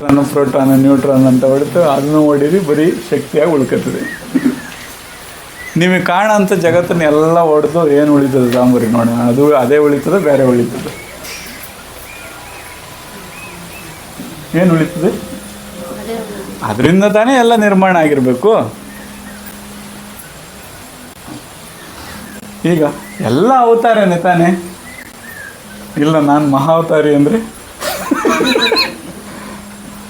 Proton neutron ಅಂತ ಹೊಡೆದು ಅದನ್ನು ಹೊಡೀರಿ ಬರೀ ಶಕ್ತಿಯಾಗಿ ಉಳ್ಕತ್ತದೆ. ನಿಮಗೆ ಕಾಣೋಂಥ ಜಗತ್ತನ್ನ ಎಲ್ಲ ಹೊಡೆದು ಏನು ಉಳಿತದೆ ಸಾಂಬಾರಿಗೆ ನೋಡೋಣ, ಅದು ಅದೇ ಉಳಿತದೆ ಬೇರೆ ಉಳಿತದೆ? ಏನು ಉಳಿತದೆ? ಅದರಿಂದ ತಾನೇ ಎಲ್ಲ ನಿರ್ಮಾಣ ಆಗಿರಬೇಕು. ಈಗ ಎಲ್ಲ ಅವತಾರನೇ ತಾನೇ. ಇಲ್ಲ ನಾನು ಮಹಾವತಾರಿ ಅಂದರೆ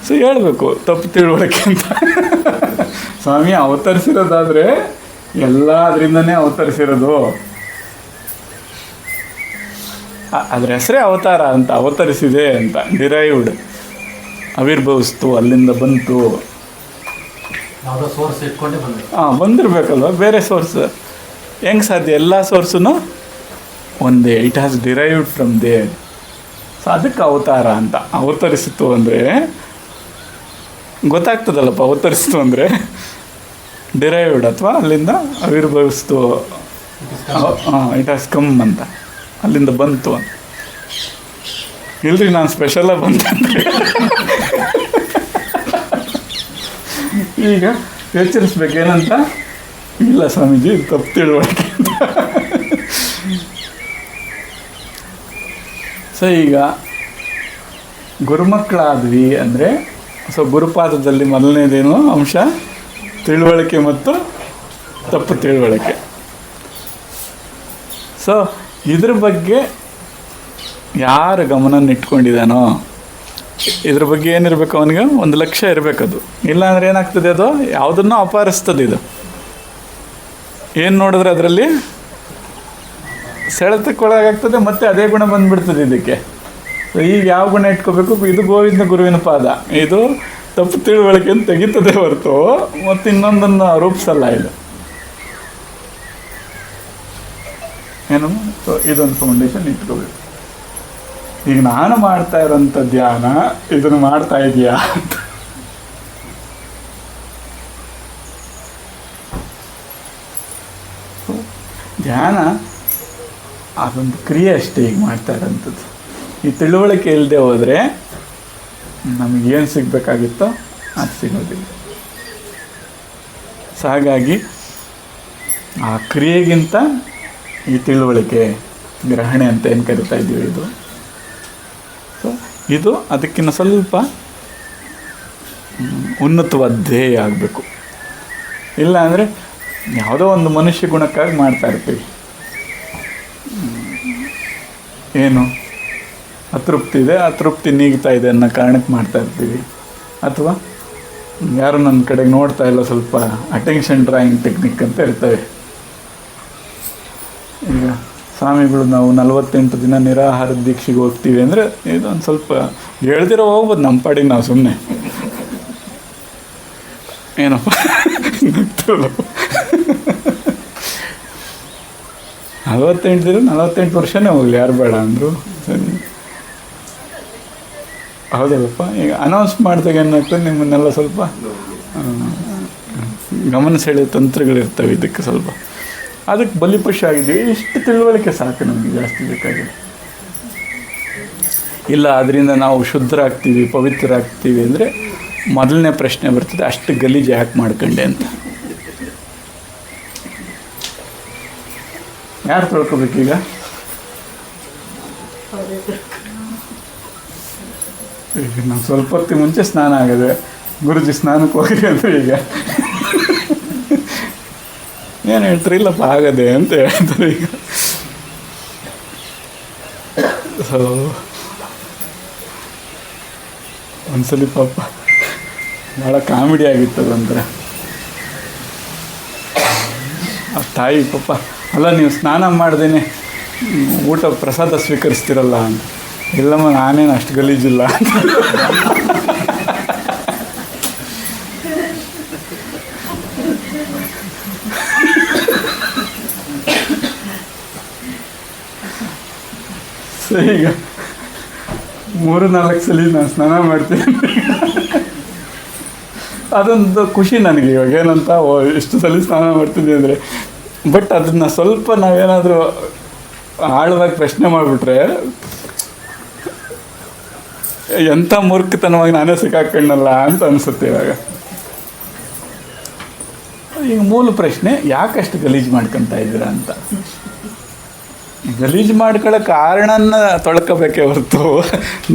ಸೊ ಹೇಳಬೇಕು ತಪ್ಪು ತಿಳುವಳಿಕೆ ಅಂತ. ಸ್ವಾಮಿ ಅವತರಿಸಿರೋದಾದರೆ ಎಲ್ಲ ಅದರಿಂದನೇ ಅವತರಿಸಿರೋದು. ಅದ್ರ ಹೆಸರೇ ಅವತಾರ ಅಂತ, ಅವತರಿಸಿದೆ ಅಂತ, ಡಿರೈವ್ಡ್, ಆವಿರ್ಭವಿಸ್ತು, ಅಲ್ಲಿಂದ ಬಂತು. ಬಂದಿರಬೇಕಲ್ವ, ಬೇರೆ ಸೋರ್ಸ್ ಹೆಂಗೆ ಸಾಧ್ಯ? ಎಲ್ಲ ಸೋರ್ಸೂ ಒಂದೇ, it has derived from there. So ಅದಕ್ಕೆ ಅವತಾರ ಅಂತ. ಅವತರಿಸಿತು ಅಂದರೆ ಗೊತ್ತಾಗ್ತದಲ್ಲಪ್ಪ, ಅವತರಿಸ್ತು ಅಂದರೆ ಡಿರೈವ್ಡ್ ಅಥವಾ ಅಲ್ಲಿಂದ ಆವಿರ್ಭವಿಸ್ತು, ಇಟ್ ಹ್ಯಾಸ್ ಕಮ್ ಅಂತ, ಅಲ್ಲಿಂದ ಬಂತು ಅಂತ. ಇಲ್ರಿ ನಾನು ಸ್ಪೆಷಲಾಗಿ ಬಂತಂದ್ರೆ ಈಗ ಎಚ್ಚರಿಸ್ಬೇಕೇನಂತ. ಇಲ್ಲ ಸ್ವಾಮೀಜಿ ತಪ್ಪು ತಿಳುವಳಿಕೆ ಅಂತ. ಸೊ ಈಗ ಗುರುಮಕ್ಕಳಾದ್ವಿ ಅಂದರೆ, ಸೊ ಗುರುಪಾದದಲ್ಲಿ ಮೊದಲನೇದೇನು ಅಂಶ? ತಿಳುವಳಿಕೆ ಮತ್ತು ತಪ್ಪು ತಿಳುವಳಿಕೆ. ಸೊ ಇದ್ರ ಬಗ್ಗೆ ಯಾರು ಗಮನ ಇಟ್ಕೊಂಡಿದ್ದಾನೋ, ಇದ್ರ ಬಗ್ಗೆ ಏನಿರಬೇಕು ಅವನಿಗೆ? ಒಂದು ಲಕ್ಷ್ಯ ಇರಬೇಕದು. ಇಲ್ಲಾಂದ್ರೆ ಏನಾಗ್ತದೆ, ಅದು ಯಾವುದನ್ನೂ ಅಪಹರಿಸ್ತದೆ. ಇದು ಏನು ನೋಡಿದ್ರೆ ಅದರಲ್ಲಿ ಸೆಳೆತಕ್ಕೊಳಗಾಗ್ತದೆ, ಮತ್ತು ಅದೇ ಗುಣ ಬಂದುಬಿಡ್ತದೆ ಇದಕ್ಕೆ. ಈಗ ಯಾವ ಗುಣ ಇಟ್ಕೋಬೇಕು? ಇದು ಗೋವಿಂದ ಗುರುವಿನ ಪಾದ, ಇದು ತಪ್ಪು ತಿಳುವಳಿಕೆಯನ್ನು ತೆಗಿತದೆ ಹೊರತು ಮತ್ತು ಇನ್ನೊಂದನ್ನು ರೂಪಿಸಲ್ಲ ಇದು. ಏನು? ಸೊ ಇದೊಂದು ಫೌಂಡೇಶನ್ ಇಟ್ಕೋಬೇಕು. ಈಗ ನಾನು ಮಾಡ್ತಾ ಇರೋಂಥ ಧ್ಯಾನ ಇದನ್ನು ಮಾಡ್ತಾ ಇದೆಯಾ ಅಂತ. ಧ್ಯಾನ ಅದೊಂದು ಕ್ರಿಯೆ ಅಷ್ಟೇ ಈಗ ಮಾಡ್ತಾ ಇರೋಂಥದ್ದು. ಈ ತಿಳುವಳಿಕೆ ಇಲ್ಲದೆ ಹೋದರೆ ನಮಗೇನು ಸಿಗಬೇಕಾಗಿತ್ತೋ ಅದು ಸಿಗೋದಿಲ್ಲ. ಸೊ ಹಾಗಾಗಿ ಆ ಕ್ರಿಯೆಗಿಂತ ಈ ತಿಳುವಳಿಕೆ, ಗ್ರಹಣೆ ಅಂತ ಏನು ಕರಿತಾ ಇದ್ದೀವಿ, ಇದು ಸೊ ಇದು ಅದಕ್ಕಿಂತ ಸ್ವಲ್ಪ ಉನ್ನತವಾದ ಧ್ಯೇಯ ಆಗಬೇಕು. ಇಲ್ಲ ಅಂದರೆ ಯಾವುದೋ ಒಂದು ಮನುಷ್ಯ ಗುಣಕ್ಕಾಗಿ ಮಾಡ್ತಾ ಇರ್ತೀವಿ. ಏನು ಅತೃಪ್ತಿ ಇದೆ, ಅತೃಪ್ತಿ ನೀಗ್ತಾ ಇದೆ ಅನ್ನೋ ಕಾರಣಕ್ಕೆ ಮಾಡ್ತಾ ಇರ್ತೀವಿ. ಅಥವಾ ಯಾರು ನನ್ನ ಕಡೆಗೆ ನೋಡ್ತಾ ಇಲ್ಲ, ಸ್ವಲ್ಪ ಅಟೆನ್ಷನ್ ಡ್ರಾಯಿಂಗ್ ಟೆಕ್ನಿಕ್ ಅಂತ ಇರ್ತವೆ. ಈಗ ಸ್ವಾಮಿಗಳು ನಾವು 48 ದಿನ ನಿರಾಹಾರ ದೀಕ್ಷೆಗೆ ಹೋಗ್ತೀವಿ ಅಂದರೆ ಇದೊಂದು ಸ್ವಲ್ಪ ಹೇಳ್ದಿರೋ ಹೋಗ್ಬೋದು ನಮ್ಮ ಪಾಡಿಗೆ ನಾವು ಸುಮ್ಮನೆ. ಏನಪ್ಪ 48 ದಿನ 48 ವರ್ಷನೇ ಹೋಗಲಿ, ಯಾರು ಬೇಡ ಅಂದರು. ಸರಿ, ಹೌದಲ್ಲಪ್ಪ. ಈಗ ಅನೌನ್ಸ್ ಮಾಡಿದಾಗ ಏನಾಗ್ತದೆ, ನಿಮ್ಮನ್ನೆಲ್ಲ ಸ್ವಲ್ಪ ಗಮನ ಸೆಳೆಯೋ ತಂತ್ರಗಳಿರ್ತವೆ. ಇದಕ್ಕೆ ಸ್ವಲ್ಪ ಅದಕ್ಕೆ ಬಲಿಪಶು ಆಗಿದ್ದೀವಿ. ಇಷ್ಟು ತಿಳುವಳಿಕೆ ಸಾಕು, ನಮಗೆ ಜಾಸ್ತಿ ಬೇಕಾಗಿದೆ. ಇಲ್ಲ ಅದರಿಂದ ನಾವು ಶುದ್ಧರಾಗ್ತೀವಿ, ಪವಿತ್ರರಾಗ್ತೀವಿ ಅಂದರೆ ಮೊದಲನೇ ಪ್ರಶ್ನೆ ಬರ್ತದೆ, ಅಷ್ಟು ಗಲೀಜು ಯಾಕೆ ಮಾಡ್ಕೊಂಡೆ ಅಂತ. ಯಾರು ತೊಳ್ಕೊಬೇಕೀಗ? ಈಗ ನಾವು ಸ್ವಲ್ಪ ಹೊತ್ತಿಗೆ ಮುಂಚೆ ಸ್ನಾನ ಆಗಿದೆ, ಗುರುಜಿ ಸ್ನಾನಕ್ಕೆ ಹೋಗಿ ಅಂದರೆ ಈಗ ಏನು ಹೇಳ್ತಾರೆ? ಇಲ್ಲಪ್ಪ ಆಗದೆ ಅಂತ ಹೇಳ್ತಾರೆ. ಈಗ ಸೊ ಒಂದ್ಸಲಿ ಪಾಪ ಭಾಳ ಕಾಮಿಡಿ ಆಗಿತ್ತು ಅದಂದ್ರೆ. ಆ ತಾಯಿ ಪಾಪ, ಅಲ್ಲ ನೀವು ಸ್ನಾನ ಮಾಡ್ದೇನೆ ಊಟ ಪ್ರಸಾದ ಸ್ವೀಕರಿಸ್ತಿರಲ್ಲ ಅಂತ. ಇಲ್ಲಮ್ಮ ನಾನೇನು ಅಷ್ಟು ಗಲೀಜಿಲ್ಲ ಅಂತ. ಸೊ ಈಗ 3-4 ಸಲ ನಾನು ಸ್ನಾನ ಮಾಡ್ತೀನಿ. ಅದೊಂದು ಖುಷಿ ನನಗೆ. ಇವಾಗ ಏನಂತ, ಇಷ್ಟು ಸಲ ಸ್ನಾನ ಮಾಡ್ತೀನಿ ಅಂದರೆ. ಬಟ್ ಅದನ್ನು ಸ್ವಲ್ಪ ನಾವೇನಾದರೂ ಆಳವಾಗಿ ಪ್ರಶ್ನೆ ಮಾಡಿಬಿಟ್ರೆ ಎಂಥ ಮೂರ್ಖತನವಾಗಿ ನಾನೇ ಸಿಕ್ಕಾಕೊಂಡಲ್ಲ ಅಂತ ಅನಿಸುತ್ತೆ ಇವಾಗ. ಈಗ ಮೂಲ ಪ್ರಶ್ನೆ, ಯಾಕಷ್ಟು ಗಲೀಜು ಮಾಡ್ಕೊತಾ ಇದ್ದೀರಾ ಅಂತ. ಗಲೀಜು ಮಾಡ್ಕೊಳ್ಳೋ ಕಾರಣನ ತೊಳ್ಕೋಬೇಕೇ ಹೊರತು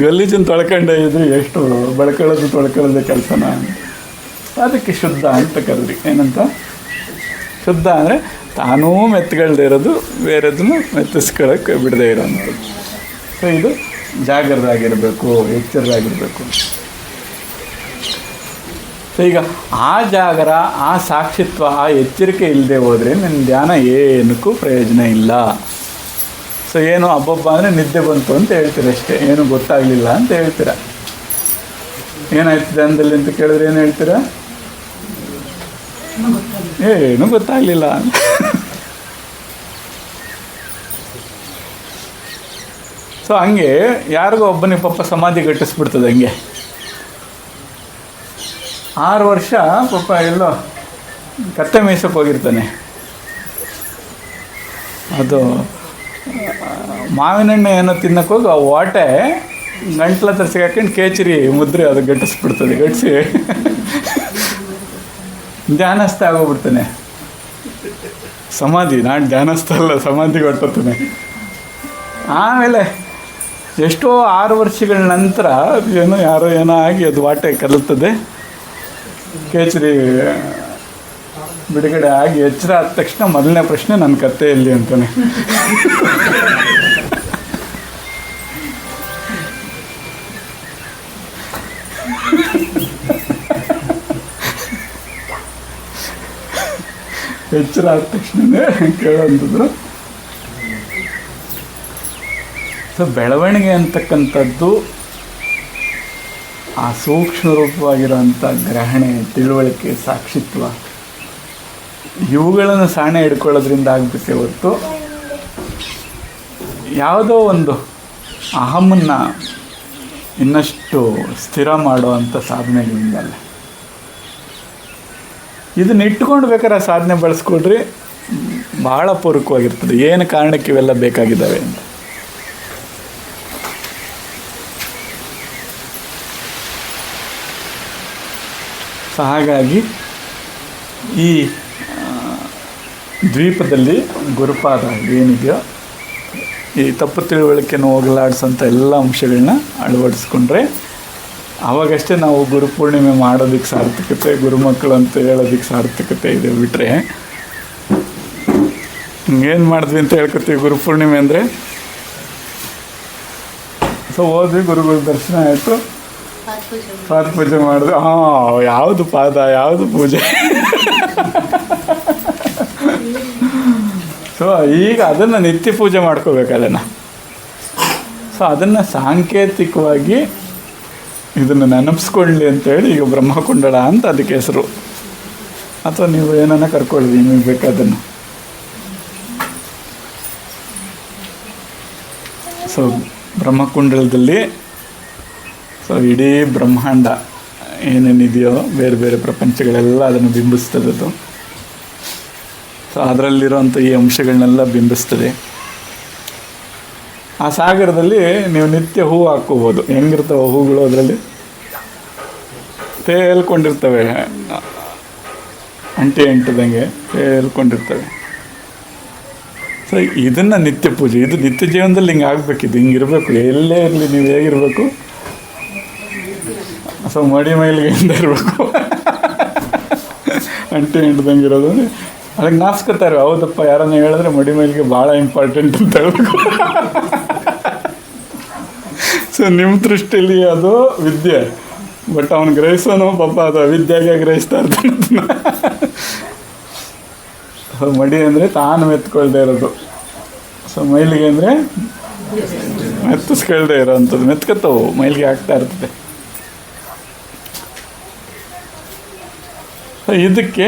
ಗಲೀಜನ್ನು ತೊಳ್ಕೊಂಡೇ ಇದ್ರೆ ಎಷ್ಟು ತೊಳ್ಕೊಳ್ಳೋದೇ ಕೆಲಸನ. ಅದಕ್ಕೆ ಶುದ್ಧ ಅಂತ ಕರೆದ್ರಿ. ಏನಂತ? ಶುದ್ಧ ಅಂದರೆ ತಾನೂ ಮೆತ್ತಗಳ್ದೇ ಇರೋದು, ಬೇರೆದನ್ನು ಮೆತ್ತಿಸ್ಕೊಳ್ಳೋಕ್ಕೆ ಬಿಡದೇ ಇರೋವಂಥದ್ದು. ಸೊ ಇದು ಜಾಗರದಾಗಿರಬೇಕು, ಎಚ್ಚರದಾಗಿರಬೇಕು. ಸೊ ಈಗ ಆ ಜಾಗರ, ಆ ಸಾಕ್ಷಿತ್ವ, ಆ ಎಚ್ಚರಿಕೆ ಇಲ್ಲದೆ ಹೋದರೆ ನನ್ನ ಧ್ಯಾನ ಏನಕ್ಕೂ ಪ್ರಯೋಜನ ಇಲ್ಲ. ಸೊ ಏನು ಹಬ್ಬಬ್ಬ ಅಂದರೆ ನಿದ್ದೆ ಬಂತು ಅಂತ ಹೇಳ್ತೀರ ಅಷ್ಟೇ, ಏನು ಗೊತ್ತಾಗಲಿಲ್ಲ ಅಂತ ಹೇಳ್ತೀರ. ಏನಾಯ್ತು ಧ್ಯಾನದಲ್ಲಿ ಅಂತ ಕೇಳಿದ್ರೆ ಏನು ಹೇಳ್ತೀರ? ಏನು ಗೊತ್ತಾಗಲಿಲ್ಲ ಅಂತ. ಸೊ ಹಂಗೆ ಯಾರಿಗೋ ಒಬ್ಬನಿಗೆ ಪಾಪ ಸಮಾಧಿ ಗಟ್ಟಿಸ್ಬಿಡ್ತದೆ. ಹಂಗೆ 6 ವರ್ಷ ಪಾಪ ಎಲ್ಲೋ ಕತ್ತೆ ಮೇಯ್ಸೋಕೆ ಹೋಗಿರ್ತಾನೆ. ಅದು ಮಾವಿನಣ್ಣೆ ಏನೋ ತಿನ್ನಕ್ಕೆ ಹೋಗಿ ಆ ವಾಟೆ ಗಂಟ್ಲ ಹತ್ರ ಸಿಗಾಕೊಂಡು ಕೇಚರಿ ಮುದ್ರೆ ಅದು ಗಟ್ಟಿಸ್ಬಿಡ್ತದೆ. ಗಟ್ಟಿಸಿ ಧ್ಯಾನಸ್ಥ ಆಗೋಗ್ಬಿಡ್ತಾನೆ. ಸಮಾಧಿ, ನಾನು ಧ್ಯಾನಸ್ಥ ಅಲ್ಲ, ಸಮಾಧಿಗೆ ಹೊಟ್ಟೋತಾನೆ. ಆಮೇಲೆ ಎಷ್ಟೋ 6 ವರ್ಷಗಳ ನಂತರ ಯಾರೋ ಏನೋ ಆಗಿ ಅದು ವಾಟೆ ಕಲುತ್ತದೆ. ಕೇಚರಿ ಬಿಡುಗಡೆ ಆಗಿ ಎಚ್ಚರ ಆದ ತಕ್ಷಣ ಮೊದಲನೇ ಪ್ರಶ್ನೆ, ನನ್ನ ಕತ್ತೆ ಎಲ್ಲಿ ಅಂತಾನೆ. ಎಚ್ಚರ ಆದ ತಕ್ಷಣವೇ ಕೇಳೋಂಥದ್ದು. ಸೊ ಬೆಳವಣಿಗೆ ಅಂತಕ್ಕಂಥದ್ದು ಆ ಸೂಕ್ಷ್ಮ ರೂಪವಾಗಿರೋಂಥ ಗ್ರಹಣೆ, ತಿಳುವಳಿಕೆ, ಸಾಕ್ಷಿತ್ವ, ಇವುಗಳನ್ನು ಸಾಣೆ ಹಿಡ್ಕೊಳ್ಳೋದ್ರಿಂದ ಆಗಬೇಕೇ ಹೊರತು ಯಾವುದೋ ಒಂದು ಅಹಮನ್ನು ಇನ್ನಷ್ಟು ಸ್ಥಿರ ಮಾಡುವಂಥ ಸಾಧನೆಗಳಿಂದಲ್ಲ. ಇದನ್ನ ಇಟ್ಕೊಂಡು ಬೇಕಾದ್ರೆ ಆ ಸಾಧನೆ ಬಳಸ್ಕೊಳ್ರಿ, ಭಾಳ ಪೂರಕವಾಗಿರ್ತದೆ. ಏನು ಕಾರಣಕ್ಕೆ ಇವೆಲ್ಲ ಬೇಕಾಗಿದ್ದಾವೆ ಅಂತ. ಸೊ ಹಾಗಾಗಿ ಈ ದ್ವೀಪದಲ್ಲಿ ಗುರುಪಾದ ಏನಿದೆಯೋ ಈ ತಪ್ಪು ತಿಳುವಳಿಕೆಯನ್ನು ಹೋಗಲಾಡಿಸೋಂಥ ಎಲ್ಲ ಅಂಶಗಳನ್ನ ಅಳವಡಿಸ್ಕೊಂಡ್ರೆ ಆವಾಗಷ್ಟೇ ನಾವು ಗುರುಪೂರ್ಣಿಮೆ ಮಾಡೋದಕ್ಕೆ ಸಾರ್ಥಕತೆ, ಗುರುಮಕ್ಕಳು ಅಂತ ಹೇಳೋದಕ್ಕೆ ಸಾರ್ಥಕತೆ ಇದೆ. ಬಿಟ್ಟರೆ ಹಿಂಗೇನು ಮಾಡಿದ್ವಿ ಅಂತ ಹೇಳ್ಕೊತೀವಿ ಗುರುಪೂರ್ಣಿಮೆ ಅಂದರೆ. ಸೊ ಹೋದ್ವಿ, ಗುರುಗಳ ದರ್ಶನ ಆಯಿತು, ಪಾದ ಪೂಜೆ ಮಾಡಿದ್ವಿ. ಯಾವುದು ಪಾದ, ಯಾವುದು ಪೂಜೆ. ಸೊ ಈಗ ಅದನ್ನು ನಿತ್ಯ ಪೂಜೆ ಮಾಡ್ಕೋಬೇಕು ಅದನ್ನು. ಸೊ ಅದನ್ನು ಸಾಂಕೇತಿಕವಾಗಿ ಇದನ್ನು ನೆನಪಿಸ್ಕೊಳ್ಳಿ ಅಂತೇಳಿ ಈಗ ಬ್ರಹ್ಮಕುಂಡಳ ಅಂತ ಅದಕ್ಕೆ ಹೆಸರು. ಅಥವಾ ನೀವು ಏನನ್ನ ಕರ್ಕೊಳ್ಳಿ ನಿಮಗೆ ಬೇಕಾದನ್ನು. ಸೊ ಬ್ರಹ್ಮಕುಂಡಲದಲ್ಲಿ ಸೊ ಇಡೀ ಬ್ರಹ್ಮಾಂಡ ಏನೇನಿದೆಯೋ ಬೇರೆ ಬೇರೆ ಪ್ರಪಂಚಗಳೆಲ್ಲ ಅದನ್ನು ಬಿಂಬಿಸ್ತದದು. ಸೊ ಅದರಲ್ಲಿರೋಂಥ ಈ ಅಂಶಗಳನ್ನೆಲ್ಲ ಬಿಂಬಿಸ್ತದೆ. ಆ ಸಾಗರದಲ್ಲಿ ನೀವು ನಿತ್ಯ ಹೂವು ಹಾಕ್ಕೋಬೋದು. ಹೆಂಗಿರ್ತವೆ ಹೂಗಳು? ಅದರಲ್ಲಿ ತೇಲ್ಕೊಂಡಿರ್ತವೆ, ಅಂಟದಂಗೆ ತೇಲ್ಕೊಂಡಿರ್ತವೆ. ಸೊ ಇದನ್ನು ನಿತ್ಯ ಪೂಜೆ, ಇದು ನಿತ್ಯ ಜೀವನದಲ್ಲಿ ಹಿಂಗೆ ಆಗಬೇಕಿದ್ದು, ಹಿಂಗಿರಬೇಕು. ಎಲ್ಲೇ ಇರಲಿ ನೀವು ಹೇಗಿರಬೇಕು? ಸೊ ಮಡಿ ಮೈಲಿಗೆಯಿಂದ ಇರಬೇಕು, ಅಂಟದಂಗೆ ಇರೋದು. ಅದಕ್ಕೆ ನಾಸ್ಕೊತಾರೆ. ಹೌದಪ್ಪ, ಯಾರನ್ನ ಹೇಳಿದ್ರೆ ಮಡಿ ಮೈಲಿಗೆ ಭಾಳ ಇಂಪಾರ್ಟೆಂಟ್ ಅಂತ ಹೇಳ್ಬೇಕು. ಸೊ ನಿಮ್ಮ ದೃಷ್ಟಿಯಲ್ಲಿ ಅದು ವಿದ್ಯೆ, ಬಟ್ ಅವನು ಗ್ರಹಿಸೋನು ಪಾಪ ಅದು ಅವಿದ್ಯಾಗೆ ಗ್ರಹಿಸ್ತಾ ಇರ್ತಾನೆ. ಸೊ ಮಡಿ ಅಂದರೆ ತಾನು ಮೆತ್ಕೊಳ್ದೇ ಇರೋದು. ಸೊ ಮೈಲಿಗೆ ಅಂದರೆ ಮೆತ್ತಿಸ್ಕೊಳ್ದೇ ಇರೋವಂಥದ್ದು. ಮೆತ್ಕೊತಾವು, ಮೈಲಿಗೆ ಆಗ್ತಾ ಇರ್ತದೆ. ಸೊ ಇದಕ್ಕೆ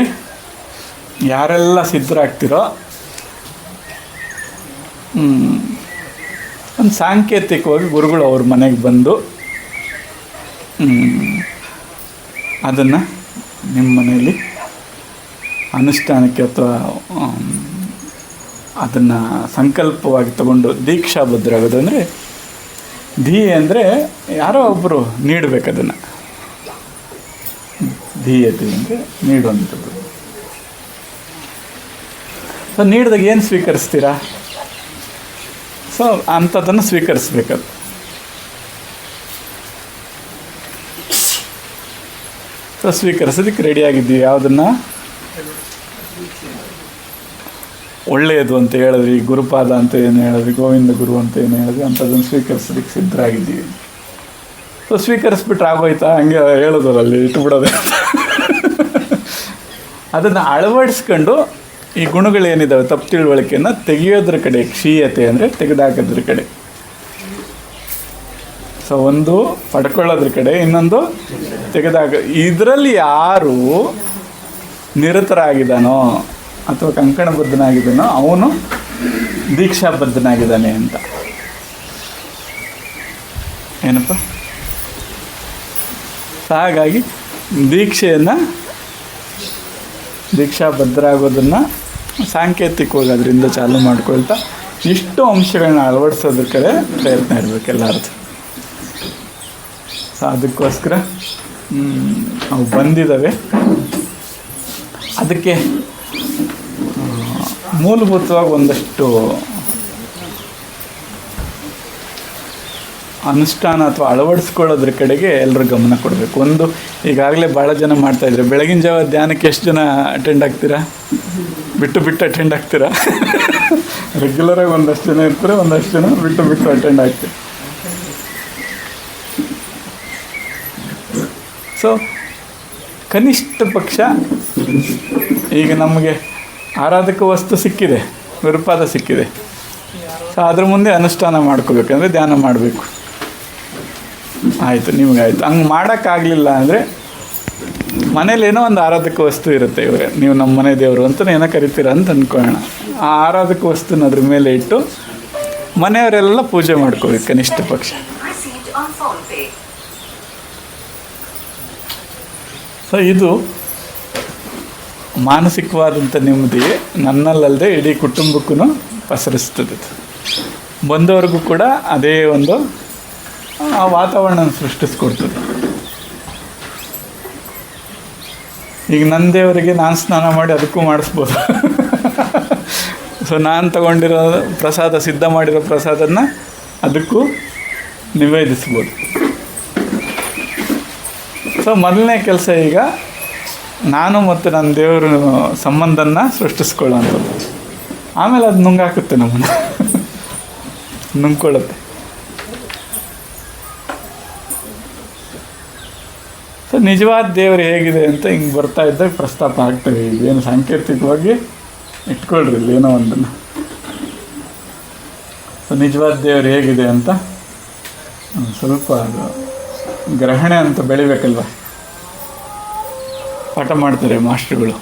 ಯಾರೆಲ್ಲ ಸಿದ್ಧರಾಗ್ತಿರೋ ಒಂದು ಸಾಂಕೇತಿಕವಾಗಿ ಗುರುಗಳು ಅವ್ರ ಮನೆಗೆ ಬಂದು ಅದನ್ನು ನಿಮ್ಮ ಮನೆಯಲ್ಲಿ ಅನುಷ್ಠಾನಕ್ಕೆ ಅಥವಾ ಅದನ್ನು ಸಂಕಲ್ಪವಾಗಿ ತಗೊಂಡು ದೀಕ್ಷಾಬದ್ಧರಾಗೋದು. ಅಂದರೆ ಧೀ ಅಂದರೆ ಯಾರೋ ಒಬ್ಬರು ನೀಡಬೇಕು ಅದನ್ನು. ಧೀಯತೆ ಅಂದರೆ ನೀಡುವಂಥದ್ದು. ಸೊ ನೀಡಿದಾಗ ಏನು ಸ್ವೀಕರಿಸ್ತೀರಾ? ಸೊ ಅಂಥದ್ದನ್ನು ಸ್ವೀಕರಿಸ್ಬೇಕದು. ಸೊ ಸ್ವೀಕರಿಸೋದಕ್ಕೆ ರೆಡಿಯಾಗಿದ್ದೀವಿ. ಯಾವುದನ್ನು ಒಳ್ಳೆಯದು ಅಂತ ಹೇಳಿದ್ರಿ, ಗುರುಪಾದ ಅಂತ ಏನು ಹೇಳಿದ್ರಿ, ಗೋವಿಂದ ಗುರು ಅಂತ ಏನು ಹೇಳಿದ್ರಿ, ಅಂಥದ್ದನ್ನು ಸ್ವೀಕರಿಸೋದಕ್ಕೆ ಸಿದ್ಧರಾಗಿದ್ದೀವಿ. ಸೊ ಸ್ವೀಕರಿಸ್ಬಿಟ್ರೆ ಆಗೋಯ್ತಾ? ಹಂಗೆ ಹೇಳೋದಲ್ಲ, ಅಲ್ಲಿ ಇಟ್ಬಿಡೋದೆ. ಅದನ್ನು ಅಳವಡಿಸ್ಕೊಂಡು ಈ ಗುಣಗಳೇನಿದ್ದಾವೆ ತಪ್ಪು ತಿಳುವಳಿಕೆಯನ್ನು ತೆಗೆಯೋದ್ರ ಕಡೆ, ಕ್ಷೀಯತೆ ಅಂದರೆ ತೆಗೆದುಹಾಕೋದ್ರ ಕಡೆ. ಸೊ ಒಂದು ಪಡ್ಕೊಳ್ಳೋದ್ರ ಕಡೆ, ಇನ್ನೊಂದು ತೆಗೆದಾಗ. ಇದರಲ್ಲಿ ಯಾರು ನಿರತರಾಗಿದ್ದಾನೋ ಅಥವಾ ಕಂಕಣಬದ್ಧನಾಗಿದ್ದಾನೋ ಅವನು ದೀಕ್ಷಾಬದ್ಧನಾಗಿದ್ದಾನೆ ಅಂತ. ಏನಪ್ಪ? ಹಾಗಾಗಿ ದೀಕ್ಷಾಬದ್ಧರಾಗೋದನ್ನು ಸಾಂಕೇತಿಕವಾಗಿ ಅದರಿಂದ ಚಾಲು ಮಾಡ್ಕೊಳ್ತಾ ಇಷ್ಟು ಅಂಶಗಳನ್ನ ಅಳವಡಿಸೋದ್ರ ಕಡೆ ಪ್ರಯತ್ನ ಇರಬೇಕು ಎಲ್ಲರದ್ದು. ಸೊ ಅದಕ್ಕೋಸ್ಕರ ಅವು ಬಂದಿದ್ದಾವೆ. ಅದಕ್ಕೆ ಮೂಲಭೂತವಾಗಿ ಒಂದಷ್ಟು ಅನುಷ್ಠಾನ ಅಥವಾ ಅಳವಡಿಸ್ಕೊಳ್ಳೋದ್ರ ಕಡೆಗೆ ಎಲ್ಲರೂ ಗಮನ ಕೊಡಬೇಕು. ಒಂದು ಈಗಾಗಲೇ ಭಾಳ ಜನ ಮಾಡ್ತಾಯಿದ್ರೆ, ಬೆಳಗಿನ ಜಾವ ಧ್ಯಾನಕ್ಕೆ ಎಷ್ಟು ಜನ ಅಟೆಂಡ್ ಆಗ್ತೀರಾ? ಬಿಟ್ಟು ಅಟೆಂಡ್ ಆಗ್ತೀರಾ? ರೆಗ್ಯುಲರಾಗಿ ಒಂದಷ್ಟು ಜನ ಇರ್ತಾರೆ, ಒಂದಷ್ಟು ಜನ ಬಿಟ್ಟು ಅಟೆಂಡ್ ಆಗ್ತೀರಿ. ಸೊ ಕನಿಷ್ಠ ಪಕ್ಷ ಈಗ ನಮಗೆ ಆರಾಧಕ ವಸ್ತು ಸಿಕ್ಕಿದೆ, ಗುರುಪಾದ ಸಿಕ್ಕಿದೆ. ಸೊ ಅದ್ರ ಮುಂದೆ ಅನುಷ್ಠಾನ ಮಾಡ್ಕೋಬೇಕಂದ್ರೆ ಧ್ಯಾನ ಮಾಡಬೇಕು. ಆಯಿತು, ನಿಮಗಾಯಿತು. ಹಂಗೆ ಮಾಡೋಕ್ಕಾಗಲಿಲ್ಲ ಅಂದರೆ ಮನೇಲೇನೋ ಒಂದು ಆರಾಧಕ ವಸ್ತು ಇರುತ್ತೆ. ಇವ್ರೆ ನೀವು ನಮ್ಮ ಮನೆ ದೇವರು ಅಂತ ಏನೋ ಕರಿತೀರ ಅಂತ ಅಂದ್ಕೊಳ್ಳೋಣ. ಆ ಆರಾಧಕ ವಸ್ತುನ ಅದ್ರ ಮೇಲೆ ಇಟ್ಟು ಮನೆಯವರೆಲ್ಲ ಪೂಜೆ ಮಾಡ್ಕೋಬೇಕು ಕನಿಷ್ಠ ಪಕ್ಷ. ಸೊ ಇದು ಮಾನಸಿಕವಾದಂಥ ನೆಮ್ಮದಿ ನನ್ನಲ್ಲದೆ ಇಡೀ ಕುಟುಂಬಕ್ಕೂ ಪಸರಿಸ್ತದೆ. ಬಂದವ್ರಿಗೂ ಕೂಡ ಅದೇ ಒಂದು ಆ ವಾತಾವರಣ ಸೃಷ್ಟಿಸ್ಕೊಡ್ತದೆ. ಈಗ ನನ್ನ ದೇವರಿಗೆ ನಾನು ಸ್ನಾನ ಮಾಡಿ ಅದಕ್ಕೂ ಮಾಡಿಸ್ಬೋದು. ಸೊ ನಾನು ತಗೊಂಡಿರೋ ಪ್ರಸಾದ, ಸಿದ್ಧ ಮಾಡಿರೋ ಪ್ರಸಾದನ ಅದಕ್ಕೂ ನಿವೇದಿಸ್ಬೋದು. ಸೊ ಮೊದಲನೇ ಕೆಲಸ ಈಗ ನಾನು ಮತ್ತು ನನ್ನ ದೇವರು ಸಂಬಂಧನ ಸೃಷ್ಟಿಸ್ಕೊಳ್ಳೋಂಥದ್ದು. ಆಮೇಲೆ ಅದು ನುಂಗಾಕುತ್ತೆ, ನಮ್ಮನ್ನು ನುಂಗ್ಕೊಳ್ಳುತ್ತೆ. ಸೊ ನಿಜವಾದ ದೇವರು ಹೇಗಿದೆ ಅಂತ ಹಿಂಗೆ ಬರ್ತಾ ಇದ್ದಾಗ ಪ್ರಸ್ತಾಪ ಆಗ್ತದೆ. ಇದೇನು ಸಾಂಕೇತಿಕವಾಗಿ ಇಟ್ಕೊಳ್ರಿ ಇಲ್ಲಿ ಏನೋ ಒಂದನ್ನು. ಸೊ ನಿಜವಾದ ದೇವರು ಹೇಗಿದೆ ಅಂತ ಸ್ವಲ್ಪ ಅದು ಗ್ರಹಣೆ ಅಂತ ಬೆಳಿಬೇಕಲ್ವ. ಪಾಠ ಮಾಡ್ತಾರೆ ಮಾಸ್ಟ್ರುಗಳು,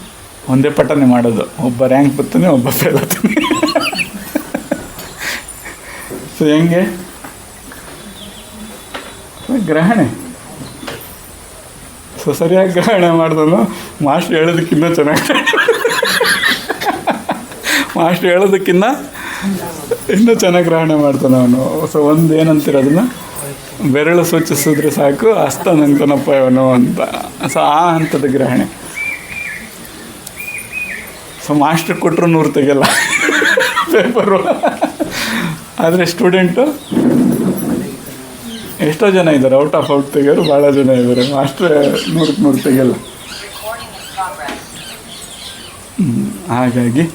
ಒಂದೇ ಪಾಠನೇ ಮಾಡೋದು. ಒಬ್ಬ ರ್ಯಾಂಕ್ ಬರ್ತಾನೆ, ಒಬ್ಬ ಫೇಲ್ ಆಗ್ತಾನೆ. ಸೊ ಹೆಂಗೆ ಗ್ರಹಣೆ. ಸೊ ಸರಿಯಾಗಿ ಗ್ರಹಣೆ ಮಾಡ್ದನು ಮಾಸ್ಟ್ರು ಹೇಳೋದಕ್ಕಿಂತ ಚೆನ್ನಾಗಿ, ಮಾಸ್ಟ್ರು ಹೇಳೋದಕ್ಕಿಂತ ಇನ್ನೂ ಚೆನ್ನಾಗಿ ಗ್ರಹಣೆ ಮಾಡ್ತಾನೆ ಅವನು. ಸೊ ಒಂದು ಏನಂತೀರ ಅದನ್ನು, ಬೆರಳು ಸೂಚಿಸಿದ್ರೆ ಸಾಕು ಹಸ್ತ ನಂತನಪ್ಪ ಇವನು ಅಂತ. ಸೊ ಆ ಹಂತದ ಗ್ರಹಣೆ. ಸೊ ಮಾಸ್ಟ್ರ್ ಕೊಟ್ಟರು 100 ತೆಗೆಯಲ್ಲ ಪೇಪರು. ಆದರೆ ಸ್ಟೂಡೆಂಟು ಎಷ್ಟೋ ಜನ ಇದ್ದಾರೆ, ಔಟ್ ತೆಗೆಯೋರು ಭಾಳ ಜನ ಇದ್ದಾರೆ. ಮಾಸ್ಟ್ರ್ 100 ತೆಗೆಯಲ್ಲ. ಹಾಗಾಗಿ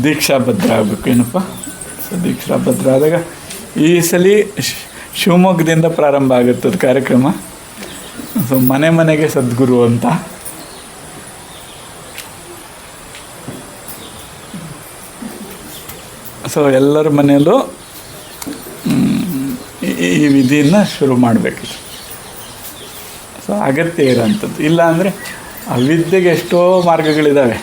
ದೀಕ್ಷಾಭದ್ರ ಆಗಬೇಕು. ಏನಪ್ಪ? ಸೊ ದೀಕ್ಷಾಭದ್ರ ಆದಾಗ ಈ ಸಲ ಶಿವಮೊಗ್ಗದಿಂದ ಪ್ರಾರಂಭ ಆಗುತ್ತದೆ ಕಾರ್ಯಕ್ರಮ. ಸೊ ಮನೆಗೆ ಸದ್ಗುರು ಅಂತ. ಸೊ ಎಲ್ಲರ ಮನೆಯಲ್ಲೂ ಈ ವಿಧಿಯನ್ನು ಶುರು ಮಾಡಬೇಕಿದೆ. ಸೊ ಅಗತ್ಯ ಇರೋಂಥದ್ದು. ಇಲ್ಲಾಂದರೆ ಅವಿದ್ಯೆಗೆ ಎಷ್ಟೋ ಮಾರ್ಗಗಳಿದ್ದಾವೆ,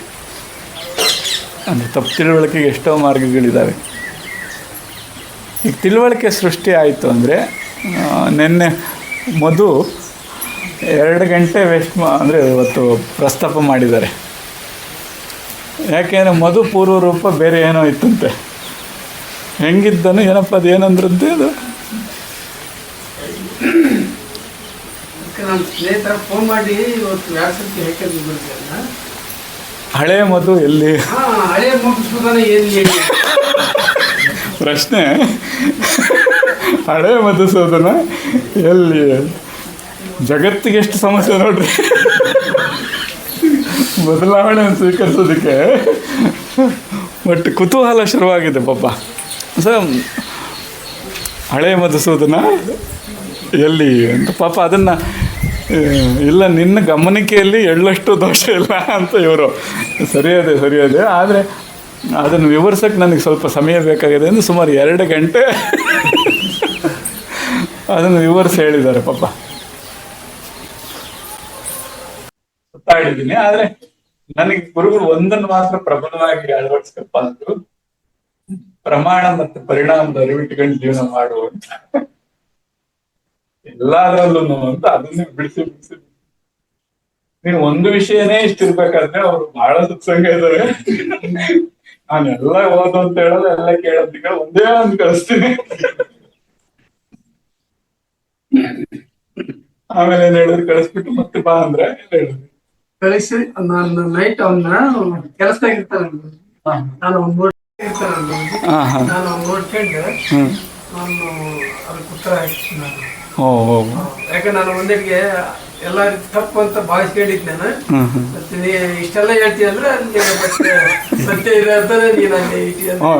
ಅಂದರೆ ತಪ್ಪು ತಿಳುವಳಿಕೆಗೆ ಎಷ್ಟೋ ಮಾರ್ಗಗಳಿದ್ದಾವೆ. ಈಗ ತಿಳುವಳಿಕೆ ಸೃಷ್ಟಿ ಆಯಿತು ಅಂದರೆ, ನಿನ್ನೆ ಮಧು 2 ಗಂಟೆ ವೇಸ್ಟ್ ಅಂದರೆ ಇವತ್ತು ಪ್ರಸ್ತಾಪ ಮಾಡಿದ್ದಾರೆ. ಯಾಕೆಂದರೆ ಮಧು ಪೂರ್ವ ರೂಪ ಬೇರೆ ಏನೋ ಇತ್ತಂತೆ. ಹೆಂಗಿದ್ದನು ಏನಪ್ಪ ಅದು ಏನಂದ್ರಂತೆ, ಅದು ನನ್ನ ಸ್ನೇಹಿತರ ಫೋನ್ ಮಾಡಿ ಇವತ್ತು ವ್ಯಾಸಕ್ಕೆ ಹೇಗೆ ಬಿಡ್ತೀಯಲ್ಲ. ಹಳೆ ಮಧು ಎಲ್ಲಿ? ಹಳೆ ಮುಗಿಸ್ಬೋದಾನೆ ಎಲ್ಲಿ ಪ್ರಶ್ನೆ. ಹಳೆ ಮಧುಸೂದನ ಎಲ್ಲಿ? ಜಗತ್ತಿಗೆ ಎಷ್ಟು ಸಮಸ್ಯೆ ನೋಡ್ರಿ ಬದಲಾವಣೆಯನ್ನು ಸ್ವೀಕರಿಸೋದಕ್ಕೆ. ಬಟ್ ಕುತೂಹಲ ಶುರುವಾಗಿದೆ ಪಾಪ. ಸೊ ಹಳೆ ಮಧುಸೂದನ ಎಲ್ಲಿ ಅಂತ ಪಾಪ ಅದನ್ನು ಇಲ್ಲ ನಿನ್ನ ಗಮನಿಕೆಯಲ್ಲಿ ಎಳ್ಳಷ್ಟು ದೋಷ ಇಲ್ಲ ಅಂತ ಇವರು ಸರಿಯಾದೆ. ಆದರೆ ಅದನ್ನು ವಿವರಿಸೋಕ್ಕೆ ನನಗೆ ಸ್ವಲ್ಪ ಸಮಯ ಬೇಕಾಗಿದೆ ಅಂದರೆ ಸುಮಾರು 2 ಗಂಟೆ ಅದನ್ನು ವಿವರಿಸಿ ಹೇಳಿದ್ದಾರೆ ಪಾಪ. ಸುತ್ತಾಡಿದ್ದೀನಿ, ಆದರೆ ನನಗೆ ಗುರುಗಳು ಒಂದನ್ನು ಮಾತ್ರ ಪ್ರಬಲವಾಗಿ ಅಳವಡಿಸ್ಕಪ್ಪ ಅಂದ್ರು, ಪ್ರಮಾಣ ಮತ್ತು ಪರಿಣಾಮದ ಅರಿವಿಟ್ಕೊಂಡು ಜೀವನ ಮಾಡು ಅಂತ. ಎಲ್ಲಾದ್ರಲ್ಲೂ ಅಂತ ಅದನ್ನೇ ಬಿಡಿಸಿ ನೀನು ಒಂದು ವಿಷಯನೇ ಇಷ್ಟಿರ್ಬೇಕಾದ್ರೆ ಅವ್ರು ಬಹಳ ಸತ್ಸಂಗ ಇದ್ದಾರೆ. ನಾನೆಲ್ಲ ಓದು ಅಂತ ಹೇಳೋದು ಎಲ್ಲ ಕೇಳೋದ್ ಒಂದೇ ಒಂದು ಕಳಿಸ್ತೀನಿ. ಆಮೇಲೆ ಏನ್ ಹೇಳಿದ್ರು, ಕಳಿಸ್ಬಿಟ್ಟು ಮತ್ತೆ ಬಾ ಅಂದ್ರೆ ಹೇಳಿದ್ವಿ. ಕಳಿಸಿ ನಾನು ನೈಟ್ ಅವನ್ನ ಕೆಲಸದಾಗ ಇರ್ತಾನೆ, ನಾನು ನೋಡ್ಕೊಂಡು ನಾನು ಅದಕ್ಕೆ ಉತ್ತರ ಹಾಕ್ತೀನಿ ನಾನು. ಯಾಕಂದ್ರೆ ನಾನು ಒಂದಿಗೆ ಎಲ್ಲ ತಪ್ಪು ಅಂತ ಭಾವಿಸ್ಕೊಂಡಿದ್ದೆ ನಾನು. ಮತ್ತೆ ನೀ ಇಷ್ಟೆಲ್ಲ ಹೇಳ್ತೀಯ ಅಂದ್ರೆ ಅಲ್ಲಿ ಸತ್ಯ ಇದೆ ಅಂತಾನೆ ನೀನು ಅಲ್ಲಿ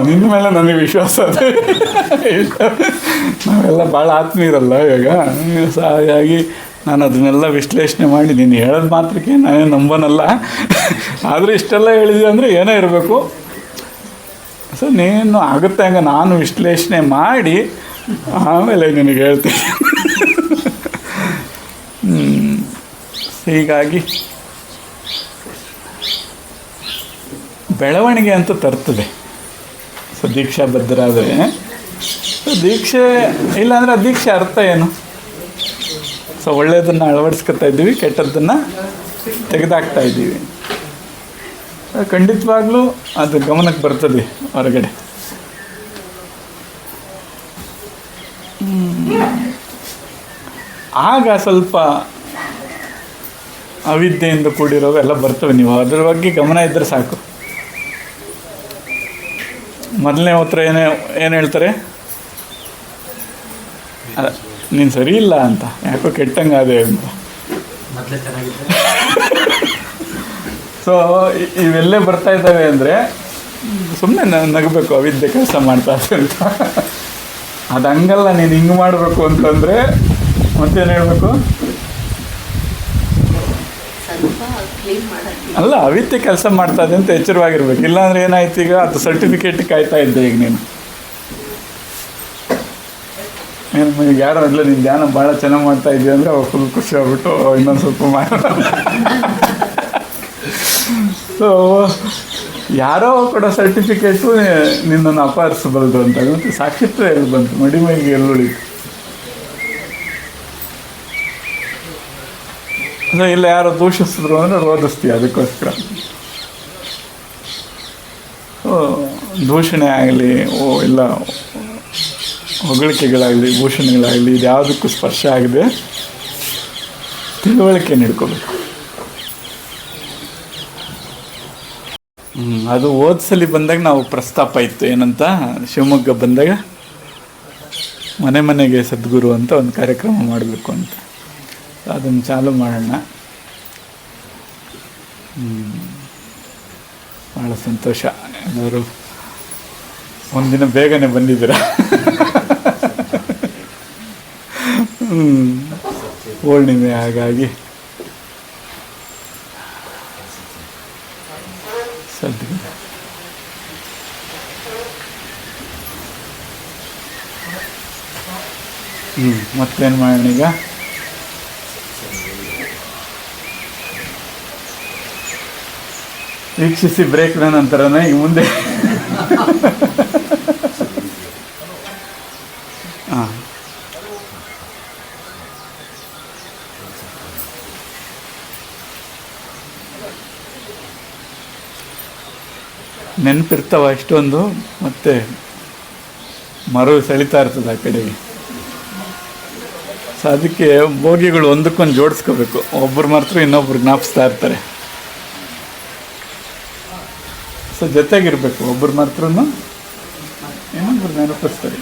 ನಿನ್ನ ಮೇಲೆ ನನಗೆ ವಿಶ್ವಾಸ ಅದೇ. ನಾವೆಲ್ಲ ಭಾಳ ಆತ್ಮೀಯರಲ್ಲ ಇವಾಗ, ಹಾಗಾಗಿ ನಾನು ಅದನ್ನೆಲ್ಲ ವಿಶ್ಲೇಷಣೆ ಮಾಡಿ ನೀನು ಹೇಳೋದು ಮಾತ್ರಕ್ಕೆ ನಾನೇನು ನಂಬನಲ್ಲ. ಆದರೆ ಇಷ್ಟೆಲ್ಲ ಹೇಳಿದ್ವಿ ಅಂದರೆ ಏನೇ ಇರಬೇಕು. ಸೊ ನೀನು ಆಗುತ್ತೆ ಹಂಗೆ ನಾನು ವಿಶ್ಲೇಷಣೆ ಮಾಡಿ ಆಮೇಲೆ ನಿನಗೆ ಹೇಳ್ತೀನಿ. ಹೀಗಾಗಿ ಬೆಳವಣಿಗೆ ಅಂತ ತರ್ತದೆ. ಸೊ ದೀಕ್ಷಾ ಬದ್ಧರಾದರೆ, ದೀಕ್ಷೆ ಇಲ್ಲಾಂದರೆ ಆ ದೀಕ್ಷೆ ಅರ್ಥ ಏನು? ಸೊ ಒಳ್ಳೆಯದನ್ನು ಅಳವಡಿಸ್ಕೊತಾ ಇದ್ದೀವಿ, ಕೆಟ್ಟದ್ದನ್ನು ತೆಗೆದಾಕ್ತಾ ಇದ್ದೀವಿ. ಖಂಡಿತವಾಗ್ಲೂ ಅದು ಗಮನಕ್ಕೆ ಬರ್ತದೆ ಹೊರಗಡೆ. ಆಗ ಸ್ವಲ್ಪ ಅವಿದ್ಯೆಯಿಂದ ಕೂಡಿರೋವೆಲ್ಲ ಬರ್ತವೆ. ನೀವು ಅದ್ರ ಬಗ್ಗೆ ಗಮನ ಇದ್ದರೆ ಸಾಕು. ಮೊದಲನೇ ಉತ್ತರ ಏನು ಹೇಳ್ತಾರೆ? ನೀನು ಸರಿ ಇಲ್ಲ ಅಂತ, ಯಾಕೋ ಕೆಟ್ಟಂಗಾದೆ ಅಂತ. ಸೊ ಇವೆಲ್ಲೇ ಬರ್ತಾ ಇದ್ದಾವೆ ಅಂದರೆ ಸುಮ್ಮನೆ ನಗಬೇಕು, ಅವಿದ್ಯೆ ಕೆಲಸ ಮಾಡ್ತಾ ಅಂತ. ಅದು ಹಂಗಲ್ಲ, ನೀನು ಹಿಂಗೆ ಮಾಡಬೇಕು ಅಂತಂದರೆ ಮತ್ತೇನು ಹೇಳಬೇಕು? ಅಲ್ಲ, ಅವಿದ್ಯೆ ಕೆಲಸ ಮಾಡ್ತಾ ಇದೆ ಅಂತ ಎಚ್ಚರವಾಗಿರ್ಬೇಕು. ಇಲ್ಲಾಂದ್ರೆ ಏನಾಯ್ತು, ಈಗ ಅದು ಸರ್ಟಿಫಿಕೇಟ್ ಕಾಯ್ತಾ ಇದ್ದೆ. ಈಗ ನೀನು ಈಗ ಯಾರೋ ಇಲ್ಲ, ನೀನು ಧ್ಯಾನ ಭಾಳ ಚೆನ್ನಾಗಿ ಮಾಡ್ತಾ ಇದೆಯಾ ಅಂದರೆ ಅವಾಗ ಫುಲ್ ಖುಷಿ ಆಗ್ಬಿಟ್ಟು ಇನ್ನೊಂದು ಸ್ವಲ್ಪ ಮಾಡೋಣ. ಸೊ ಯಾರೋ ಕೊಡೋ ಸರ್ಟಿಫಿಕೇಟು ನಿನ್ನನ್ನು ಅಪಹರಿಸಬಲ್ದು ಅಂತ. ಮತ್ತು ಸಾಕ್ಷಿತ್ವ ಎಲ್ಲಿ ಬಂತು? ಮಡಿಮೈಗೆ ಎಲ್ಲುಳಿತು. ಇಲ್ಲ ಯಾರೋ ದೂಷಿಸಿದ್ರು ಅಂದರೆ ರೋಧಿಸ್ತೀಯ ಅದಕ್ಕೋಸ್ಕರ. ದೂಷಣೆ ಆಗಲಿ, ಇಲ್ಲ ಹೊಗಳಿಕೆಗಳಾಗಲಿ, ಭೂಷಣೆಗಳಾಗಲಿ, ಇದು ಯಾವುದಕ್ಕೂ ಸ್ಪರ್ಶ ಆಗದೆ ತಿಳುವಳಿಕೆ ನೀಡ್ಕೋಬೇಕು. ಅದು ಓದ್ಸಲಿ ಬಂದಾಗ ನಾವು ಪ್ರಸ್ತಾಪ ಇತ್ತು ಏನಂತ, ಶಿವಮೊಗ್ಗ ಬಂದಾಗ ಮನೆ ಮನೆಗೆ ಸದ್ಗುರು ಅಂತ ಒಂದು ಕಾರ್ಯಕ್ರಮ ಮಾಡಬೇಕು ಅಂತ. ಅದನ್ನು ಚಾಲು ಮಾಡೋಣ. ಭಾಳ ಸಂತೋಷ, ಎಲ್ಲರೂ ಒಂದಿನ ಬೇಗನೆ ಬಂದಿದ್ದೀರ. ಪೂರ್ಣಿಮೆ, ಹಾಗಾಗಿ ಸದ್ಗುರು. ಮತ್ತೇನು ಮಾಡೋಣ ಈಗ? ವೀಕ್ಷಿಸಿ ಬ್ರೇಕ್ನ ನಂತರನೇ ಈ ಮುಂದೆ ಹಾಂ ನೆನಪಿರ್ತಾವ ಇಷ್ಟೊಂದು, ಮತ್ತೆ ಮರು ಸೆಳಿತಾ ಇರ್ತದೆ ಆ ಕಡೆಗೆ. ಸೊ ಸೊ ಅದಕ್ಕೆ ಬೋಗಿಗಳು ಒಂದಕ್ಕೊಂದು ಜೋಡಿಸ್ಕೋಬೇಕು. ಒಬ್ಬರು ಮಾತ್ರ ಇನ್ನೊಬ್ರು ಜ್ಞಾಪಿಸ್ತಾ ಇರ್ತಾರೆ. ಸೊ ಜೊತೆಗಿರ್ಬೇಕು, ಒಬ್ಬರು ಮಾತ್ರ ಇನ್ನೊಬ್ರು ನೆನಪಿಸ್ತಾರೆ.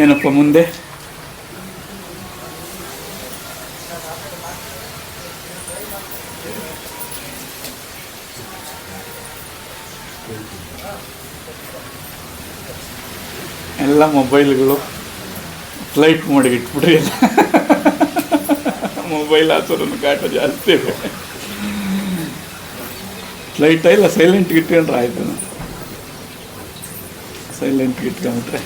ಏನಪ್ಪ ಮುಂದೆ? ಎಲ್ಲ ಮೊಬೈಲ್ಗಳು ಫ್ಲೈಟ್ ಮೋಡಿಗೆ ಇಟ್ಬಿಡ್ರಿ. ಎಲ್ಲ ಮೊಬೈಲ್ ಹಾಕೋರನ್ನು ಕಾಟ ಜಾಸ್ತಿ ಇದೆ. ಫ್ಲೈಟ್ ಇಲ್ಲ, ಸೈಲೆಂಟ್ಗೆ ಇಟ್ಕೊಂಡ್ರೆ ಆಯ್ತು. ಸೈಲೆಂಟ್ಗೆ ಇಟ್ಕೊಂಡ್ಬಿಟ್ರೆ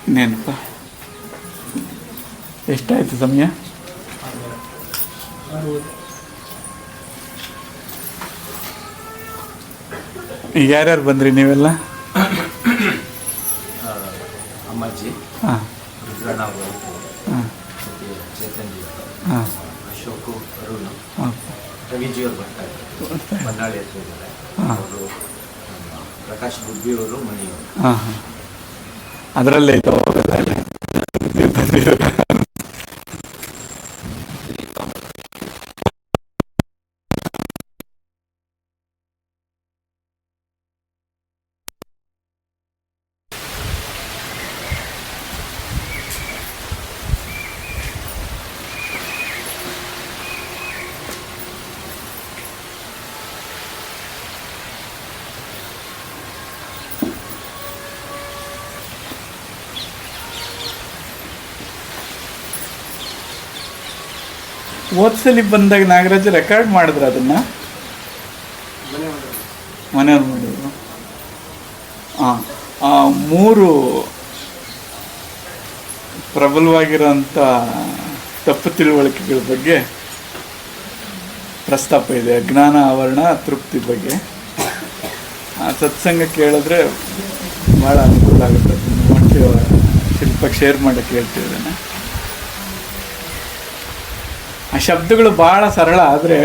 ಇನ್ನೇನಪ್ಪ, ಎಷ್ಟಾಯಿತು ಸಮಯ? ಈಗ ಯಾರ್ಯಾರು ಬಂದ್ರಿ ನೀವೆಲ್ಲ? ಅಮ್ಮಾಜಿ, ಹಾಂ ರುದ್ರಣ್ಣ ಅವರು, ಹಾಂ ಚೇತನ್ ಜಿ, ಹಾಂ ಅಶೋಕು, ಅರುಣ್, ಹಾಂ ರವಿಜಿಯವರು ಬರ್ತಾರೆ, ಬಂಡಾಳಿ ಹತ್ರ ಇದ್ದಾರೆ ಅವರು, ಪ್ರಕಾಶ್ ಗುಬ್ಬಿ ಅವರು, ಮಣಿಯವರು. ಹಾಂ ಹಾಂ ಅದರಲ್ಲೇ ಇತ್ತು. ಓದ್ಸಲಿ ಬಂದಾಗ ನಾಗರಾಜ್ ರೆಕಾರ್ಡ್ ಮಾಡಿದ್ರು ಅದನ್ನು, ಮನೆಯವ್ರು ಮಾಡಿದ್ರು. ಹಾಂ, ಆ 3 ಪ್ರಬಲವಾಗಿರೋಂಥ ತಪ್ಪು ತಿಳುವಳಿಕೆಗಳ ಬಗ್ಗೆ ಪ್ರಸ್ತಾಪ ಇದೆ. ಅಜ್ಞಾನ, ಆವರಣ, ತೃಪ್ತಿ ಬಗ್ಗೆ ಆ ಸತ್ಸಂಗ ಕೇಳಿದ್ರೆ ಭಾಳ ಅನುಕೂಲ ಆಗುತ್ತೆ. ಶಿಲ್ಪಕ್ಕೆ ಶೇರ್ ಮಾಡೋಕ್ಕೆ ಹೇಳ್ತಿದ್ದೇನೆ. ಆ ಶಬ್ದಗಳು ಭಾಳ ಸರಳ, ಆದರೆ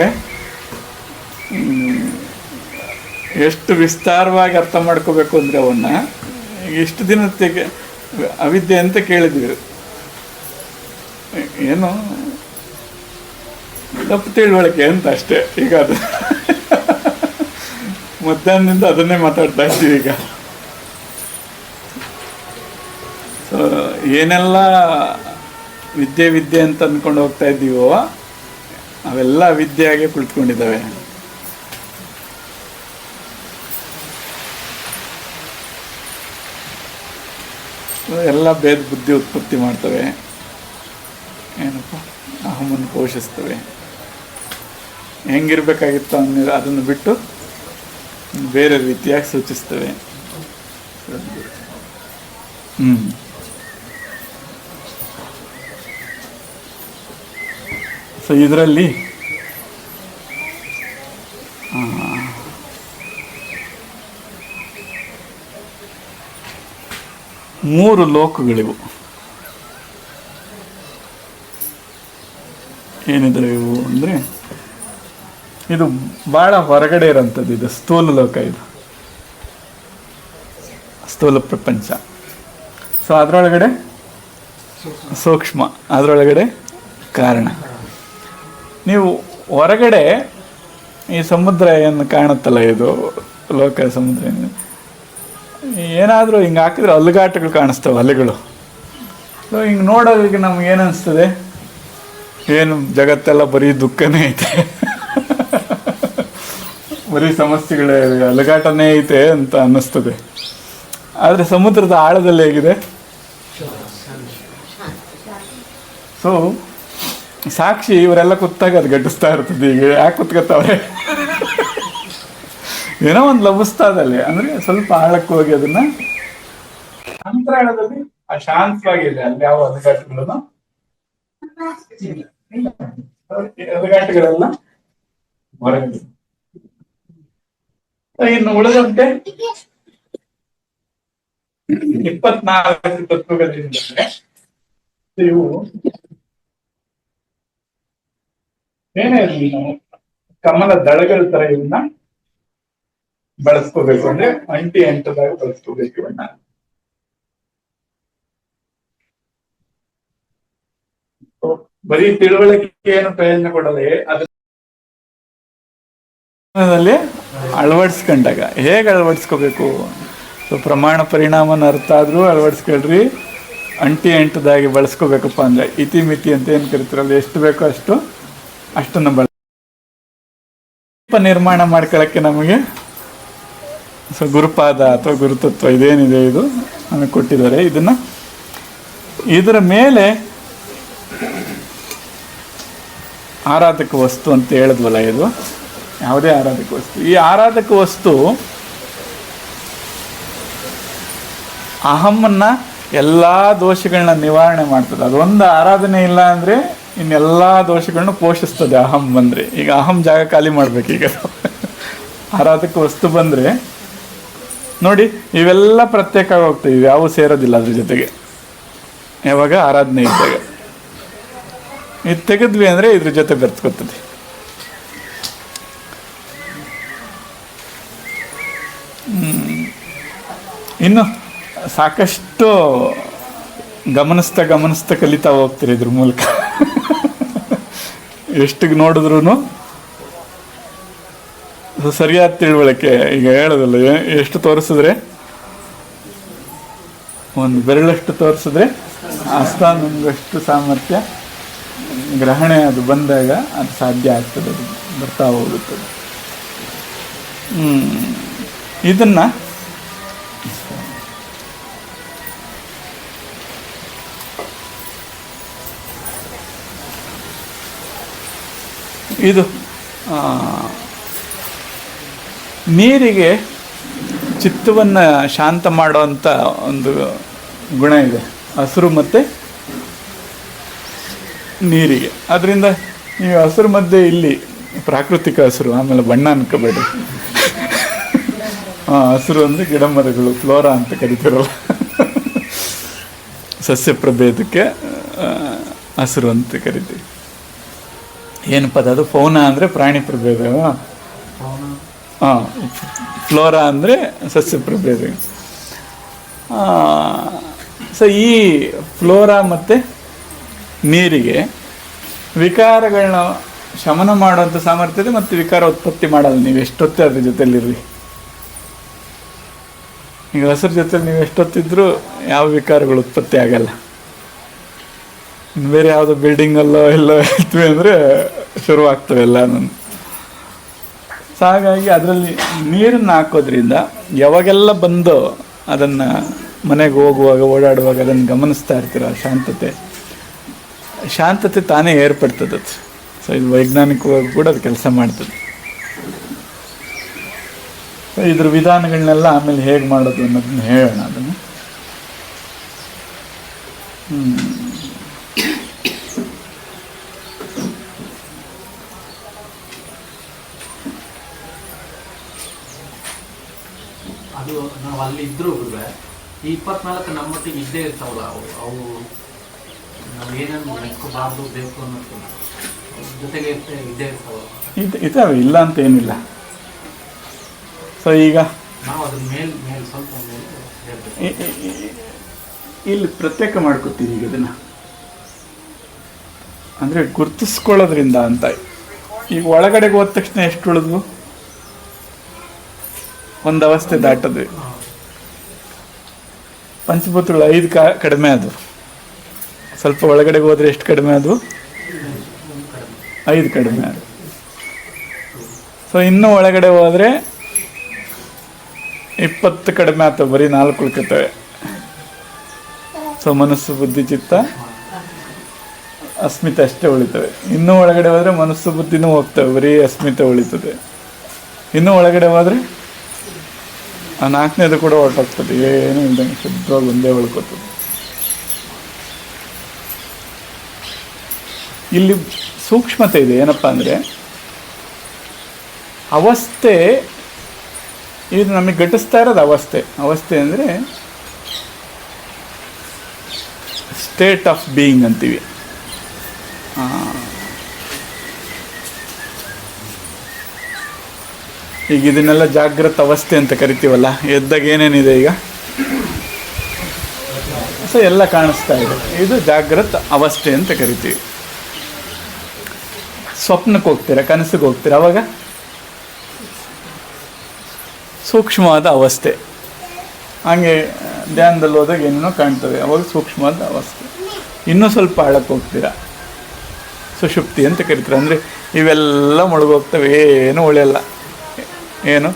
ಎಷ್ಟು ವಿಸ್ತಾರವಾಗಿ ಅರ್ಥ ಮಾಡ್ಕೋಬೇಕು ಅಂದರೆ ಅವನ್ನ ಇಷ್ಟು ದಿನಕ್ಕೆ ಅವಿದ್ಯೆ ಅಂತ ಕೇಳಿದ್ವಿ. ಏನು ತಪ್ಪು ತಿಳುವಳಿಕೆ ಅಂತ ಅಷ್ಟೇ. ಈಗ ಅದು ಮಧ್ಯಾಹ್ನದಿಂದ ಅದನ್ನೇ ಮಾತಾಡ್ತಾ ಇದ್ದೀವಿ ಈಗ. ಸೊ ಏನೆಲ್ಲ ವಿದ್ಯೆ ಅಂತ ಅಂದ್ಕೊಂಡು ಹೋಗ್ತಾ ಇದ್ದೀವೋ ಅವೆಲ್ಲ ಅವಿದ್ಯೆಯಾಗೆ ಕುಳಿತುಕೊಂಡಿದ್ದಾವೆ. ಎಲ್ಲ ಭೇದ ಬುದ್ಧಿ ಉತ್ಪತ್ತಿ ಮಾಡ್ತವೆ, ಏನಪ್ಪ ಅಹಮನ್ನು ಪೋಷಿಸ್ತವೆ. ಹೆಂಗಿರ್ಬೇಕಾಗಿತ್ತು ಅದನ್ನು ಬಿಟ್ಟು ಬೇರೆ ರೀತಿಯಾಗಿ ಸೂಚಿಸ್ತವೆ. ಸೊ ಇದರಲ್ಲಿ 3 ಲೋಕಗಳಿವು. ಏನಿದ್ರೆ ಇವು ಅಂದರೆ ಇದು ಭಾಳ ಹೊರಗಡೆ ಇರೋಂಥದ್ದು. ಇದು ಸ್ಥೂಲ ಲೋಕ, ಇದು ಸ್ಥೂಲ ಪ್ರಪಂಚ. ಸೊ ಅದರೊಳಗಡೆ ಸೂಕ್ಷ್ಮ, ಅದರೊಳಗಡೆ ಕಾರಣ. ನೀವು ಹೊರಗಡೆ ಈ ಸಮುದ್ರ ಏನು ಕಾಣುತ್ತಲ್ಲ, ಇದು ಲೋಕ ಸಮುದ್ರ, ಏನಾದರೂ ಹಿಂಗೆ ಹಾಕಿದ್ರೆ ಅಲುಗಾಟಗಳು ಕಾಣಿಸ್ತವೆ, ಅಲೆಗಳು. ಸೊ ಹಿಂಗೆ ನೋಡೋದಕ್ಕೆ ನಮ್ಗೆ ಏನು ಅನಿಸ್ತದೆ, ಏನು ಜಗತ್ತೆಲ್ಲ ಬರೀ ದುಃಖನೇ ಐತೆ, ಬರೀ ಸಮಸ್ಯೆಗಳೇ, ಅಲುಗಾಟನೇ ಐತೆ ಅಂತ ಅನ್ನಿಸ್ತದೆ. ಆದರೆ ಸಮುದ್ರದ ಆಳದಲ್ಲಿ ಹೇಗಿದೆ? ಸೊ ಸಾಕ್ಷಿ ಇವರೆಲ್ಲ ಕೂತಾಗ ಅದು ಗಟ್ಟಿಸ್ತಾ ಇರ್ತದೆ. ಈಗ ಯಾಕೆ ಕೂತ್ಕೊತಾವ್ರೆ? ಏನೋ ಒಂದು ಲಭಿಸ್ತಾದಲ್ಲಿ, ಅಂದರೆ ಸ್ವಲ್ಪ ಆಳಕ್ಕೆ ಹೋಗಿ ಅದನ್ನ ಅಂತರಾಳದಲ್ಲಿ ಶಾಂತವಾಗಿದೆ. ಅಲ್ಲಿ ಯಾವ ಅಲುಗಾಟಗಳನ್ನು ಅಲುಗಾಟಗಳೆಲ್ಲ ಹೊರಗಿದೆ. ಇನ್ನು ಉಳಿದಂತೆ 24 ತತ್ವಗಳಿಂದ ಇವು ಏನೇ ಇರಲಿ, ನಾವು ಕಮಲ ದಳಗಳ ತರ ಇವನ್ನ ಬಳಸ್ಕೋಬೇಕು. ಅಂದ್ರೆ ಅಂಟದಾಗ ಬಳಸ್ಕೋಬೇಕು ಇವನ್ನ. ಬರೀ ತಿಳುವಳಿಕೆ ಏನು ಪ್ರಯೋಜನ ಕೊಡಲ್ಲ, ಅದರಲ್ಲಿ ಅಳವಡಿಸ್ಕೊಂಡಾಗ ಹೇಗೆ ಅಳವಡಿಸ್ಕೋಬೇಕು. ಸೊ ಪ್ರಮಾಣ ಪರಿಣಾಮನ ಅರ್ಥ ಆದ್ರೂ ಅಳವಡಿಸ್ಕೊಳ್ರಿ. ಅಂಟದಾಗಿ ಬಳಸ್ಕೋಬೇಕಪ್ಪ ಅಂದ್ರೆ ಇತಿಮಿತಿ ಅಂತ ಏನು ಕರಿತೀರಲ್ಲ, ಎಷ್ಟು ಬೇಕೋ ಅಷ್ಟನ್ನು ನಿರ್ಮಾಣ ಮಾಡ್ಕೊಳ್ಳೋಕ್ಕೆ ನಮಗೆ ಸೊ ಗುರುಪಾದ ಅಥವಾ ಗುರುತತ್ವ ಇದೇನಿದೆ ಇದು ನಮಗೆ ಕೊಟ್ಟಿದ್ದಾರೆ. ಇದರ ಮೇಲೆ ಆರಾಧಕ ವಸ್ತು ಅಂತ ಹೇಳಿದ್ವಲ್ಲ, ಇದು ಯಾವುದೇ ಆರಾಧಕ ವಸ್ತು. ಈ ಆರಾಧಕ ವಸ್ತು ಅಹಮ್ಮನ್ನ ಎಲ್ಲ ದೋಷಗಳನ್ನ ನಿವಾರಣೆ ಮಾಡ್ತದೆ. ಅದೊಂದು ಆರಾಧನೆ ಇಲ್ಲ ಅಂದರೆ ಇನ್ನೆಲ್ಲ ದೋಷಗಳನ್ನ ಪೋಷಿಸ್ತದೆ ಅಹಂ ಬಂದರೆ. ಈಗ ಅಹಂ ಜಾಗ ಖಾಲಿ ಮಾಡ್ಬೇಕು. ಈಗ ಆರಾಧಕ ವಸ್ತು ಬಂದರೆ ನೋಡಿ, ಇವೆಲ್ಲ ಪ್ರತ್ಯೇಕ ಹೋಗ್ತವೆ, ಇವ್ಯಾವು ಸೇರೋದಿಲ್ಲ ಅದ್ರ ಜೊತೆಗೆ. ಯಾವಾಗ ಆರಾಧನೆ ಇದ್ದಾಗ ಇದು ತೆಗೆದ್ವಿ ಅಂದರೆ ಇದ್ರ ಜೊತೆ ಬೆರ್ತ್ಕೊತದೆ. ಇನ್ನು ಸಾಕಷ್ಟು ಗಮನಿಸ್ತಾ ಕಲಿತಾ ಹೋಗ್ತೀರಿ ಇದ್ರ ಮೂಲಕ. ಎಷ್ಟು ನೋಡಿದ್ರು ಸರಿಯಾದ ತಿಳುವಳಿಕೆ. ಈಗ ಹೇಳೋದಲ್ಲ, ಎಷ್ಟು ತೋರಿಸಿದ್ರೆ, ಒಂದು ಬೆರಳಷ್ಟು ತೋರಿಸಿದ್ರೆ ಅಷ್ಟಾನಷ್ಟು ಸಾಮರ್ಥ್ಯ ಗ್ರಹಣೆ ಅದು ಬಂದಾಗ ಅದು ಸಾಧ್ಯ ಆಗ್ತದೆ, ಅದು ಬರ್ತಾ ಹೋಗುತ್ತದೆ. ಇದನ್ನ ಇದು ನೀರಿಗೆ ಚಿತ್ತವನ್ನು ಶಾಂತ ಮಾಡುವಂಥ ಒಂದು ಗುಣ ಇದೆ ಹಸಿರು ಮತ್ತು ನೀರಿಗೆ. ಅದರಿಂದ ನೀವು ಹಸಿರು ಮಧ್ಯೆ ಇಲ್ಲಿ ಪ್ರಾಕೃತಿಕ ಹಸಿರು, ಆಮೇಲೆ ಬಣ್ಣ ಅನ್ಕೋಬೇಡಿ. ಹಸಿರು ಅಂದರೆ ಗಿಡ ಮರಗಳು, ಫ್ಲೋರಾ ಅಂತ ಕರಿತಿರಲ್ಲ, ಸಸ್ಯ ಪ್ರಭೇದಕ್ಕೆ ಹಸಿರು ಅಂತ ಕರಿತೀವಿ. ಏನಪ್ಪ ಅದು? ಫೌನಾ ಅಂದರೆ ಪ್ರಾಣಿ ಪ್ರಭೇದ, ಫ್ಲೋರಾ ಅಂದರೆ ಸಸ್ಯ ಪ್ರಭೇದ. ಸೊ ಈ ಫ್ಲೋರಾ ಮತ್ತು ನೀರಿಗೆ ವಿಕಾರಗಳನ್ನ ಶಮನ ಮಾಡುವಂಥ ಸಾಮರ್ಥ್ಯ ಇದೆ, ಮತ್ತು ವಿಕಾರ ಉತ್ಪತ್ತಿ ಮಾಡಲ್ಲ. ನೀವು ಎಷ್ಟೊತ್ತೇ ಅದ್ರ ಜೊತೆಲಿರ್ರಿ. ಈಗ ಹಸಿರು ಜೊತೆಲಿ ನೀವು ಎಷ್ಟೊತ್ತಿದ್ರೂ ಯಾವ ವಿಕಾರಗಳು ಉತ್ಪತ್ತಿ ಆಗಲ್ಲ. ಬೇರೆ ಯಾವುದೋ ಬಿಲ್ಡಿಂಗಲ್ಲೋ ಎಲ್ಲೋ ಇರ್ತೀವಿ ಅಂದರೆ ಶುರುವಾಗ್ತವೆ ಎಲ್ಲ. ಸೊ ಹಾಗಾಗಿ ಅದರಲ್ಲಿ ನೀರನ್ನು ಹಾಕೋದ್ರಿಂದ ಯಾವಾಗೆಲ್ಲ ಬಂದು ಅದನ್ನು ಮನೆಗೆ ಹೋಗುವಾಗ ಓಡಾಡುವಾಗ ಅದನ್ನು ಗಮನಿಸ್ತಾ ಇರ್ತೀರ, ಶಾಂತತೆ ತಾನೇ ಏರ್ಪಡ್ತದೆ ಅದು. ಸೊ ಇದು ವೈಜ್ಞಾನಿಕವಾಗಿ ಕೂಡ ಅದು ಕೆಲಸ ಮಾಡ್ತದೆ. ಸೊ ಇದ್ರ ವಿಧಾನಗಳನ್ನೆಲ್ಲ ಆಮೇಲೆ ಹೇಗೆ ಮಾಡೋದು ಅನ್ನೋದನ್ನ ಹೇಳೋಣ. ಅದನ್ನು ಅದು ನಾವು ಅಲ್ಲಿ ಇದ್ರೂ ಈ 24 ನಮ್ಮ ಮಟ್ಟಿಗೆ ಇದ್ದೇ ಇರ್ತಾವಲ್ಲ, ಅವು ನಾವು ಏನೇನು ನೆಕ್ಕೋಬಾರ್ದು ಬೇಕು ಅನ್ನೋದು ಜೊತೆಗೆ ಇದ್ದೇ ಇರ್ತಾವಲ್ಲ. ಇದಾವೆ, ಇಲ್ಲ ಅಂತ ಏನಿಲ್ಲ. ಸೊ ಈಗ ನಾವು ಅದ್ರ ಮೇಲೆ ಸ್ವಲ್ಪ ಇಲ್ಲಿ ಪ್ರತ್ಯೇಕ ಮಾಡ್ಕೊತೀವಿ. ಈಗ ಇದನ್ನು ಅಂದರೆ ಗುರ್ತಿಸ್ಕೊಳ್ಳೋದ್ರಿಂದ ಅಂತ. ಈಗ ಒಳಗಡೆಗೆ ಹೋದ ತಕ್ಷಣ ಎಷ್ಟು ಉಳಿದ್ವು? ಒಂದು ಅವಸ್ಥೆ ದಾಟದ್ವಿ. ಪಂಚಭೂತಗಳು 5 ಕಡಿಮೆ ಅದು. ಸ್ವಲ್ಪ ಒಳಗಡೆಗೆ ಹೋದರೆ ಎಷ್ಟು ಕಡಿಮೆ ಅದು? 5 ಕಡಿಮೆ ಅದು. ಸೊ ಇನ್ನೂ ಒಳಗಡೆ ಹೋದರೆ 20 ಕಡಿಮೆ ಆಗ್ತವೆ, ಬರೀ 4 ಉಳ್ಕೊತವೆ. ಸೊ ಮನಸ್ಸು, ಬುದ್ಧಿ, ಚಿತ್ತ, ಅಸ್ಮಿತೆ ಅಷ್ಟೇ ಉಳಿತವೆ. ಇನ್ನೂ ಒಳಗಡೆ ಹೋದರೆ ಮನಸ್ಸು ಬುದ್ಧಿನೂ ಹೋಗ್ತವೆ, ಬರೀ ಅಸ್ಮಿತೆ ಉಳಿತದೆ. ಇನ್ನೂ ಒಳಗಡೆ ಹೋದರೆ ಆ 4ನೇದು ಕೂಡ ಹೊರಟೋಗ್ತದೆ, ಏನೂ ಇಲ್ದಂಗೆ ಶುದ್ಧವಾಗಿ ಒಂದೇ ಉಳ್ಕೋತದೆ. ಇಲ್ಲಿ ಸೂಕ್ಷ್ಮತೆ ಇದೆ. ಏನಪ್ಪ ಅಂದರೆ ಅವಸ್ಥೆ, ಇದು ನಮಗೆ ಘಟಿಸ್ತಾ ಇರೋದು ಅವಸ್ಥೆ. ಅವಸ್ಥೆ ಅಂದರೆ ಸ್ಟೇಟ್ ಆಫ್ ಬೀಯಿಂಗ್ ಅಂತೀವಿ. ಈಗ ಇದನ್ನೆಲ್ಲ ಜಾಗೃತ ಅವಸ್ಥೆ ಅಂತ ಕರಿತೀವಲ್ಲ, ಎದ್ದಾಗ ಏನೇನಿದೆ ಈಗ? ಸೊ ಎಲ್ಲ ಕಾಣಿಸ್ತಾ ಇದೆ, ಇದು ಜಾಗೃತ ಅವಸ್ಥೆ ಅಂತ ಕರಿತೀವಿ. ಸ್ವಪ್ನಕ್ಕೆ ಹೋಗ್ತೀರಾ, ಕನಸಿಗೆ ಹೋಗ್ತೀರಾ, ಅವಾಗ ಸೂಕ್ಷ್ಮವಾದ ಅವಸ್ಥೆ. ಹಾಗೆ ಧ್ಯಾನದಲ್ಲಿ ಹೋದಾಗ ಏನೇನೋ ಕಾಣ್ತವೆ, ಅವಾಗ ಸೂಕ್ಷ್ಮವಾದ ಅವಸ್ಥೆ. ಇನ್ನೂ ಸ್ವಲ್ಪ ಆಳಕ್ಕೆ ಹೋಗ್ತೀರಾ, ಸುಷುಪ್ತಿ ಅಂತ ಕರಿತೀರ. ಅಂದರೆ ಇವೆಲ್ಲ ಮುಳುಗೋಗ್ತವೆ, ಏನು ಉಳಿಯಲ್ಲ. ಏನು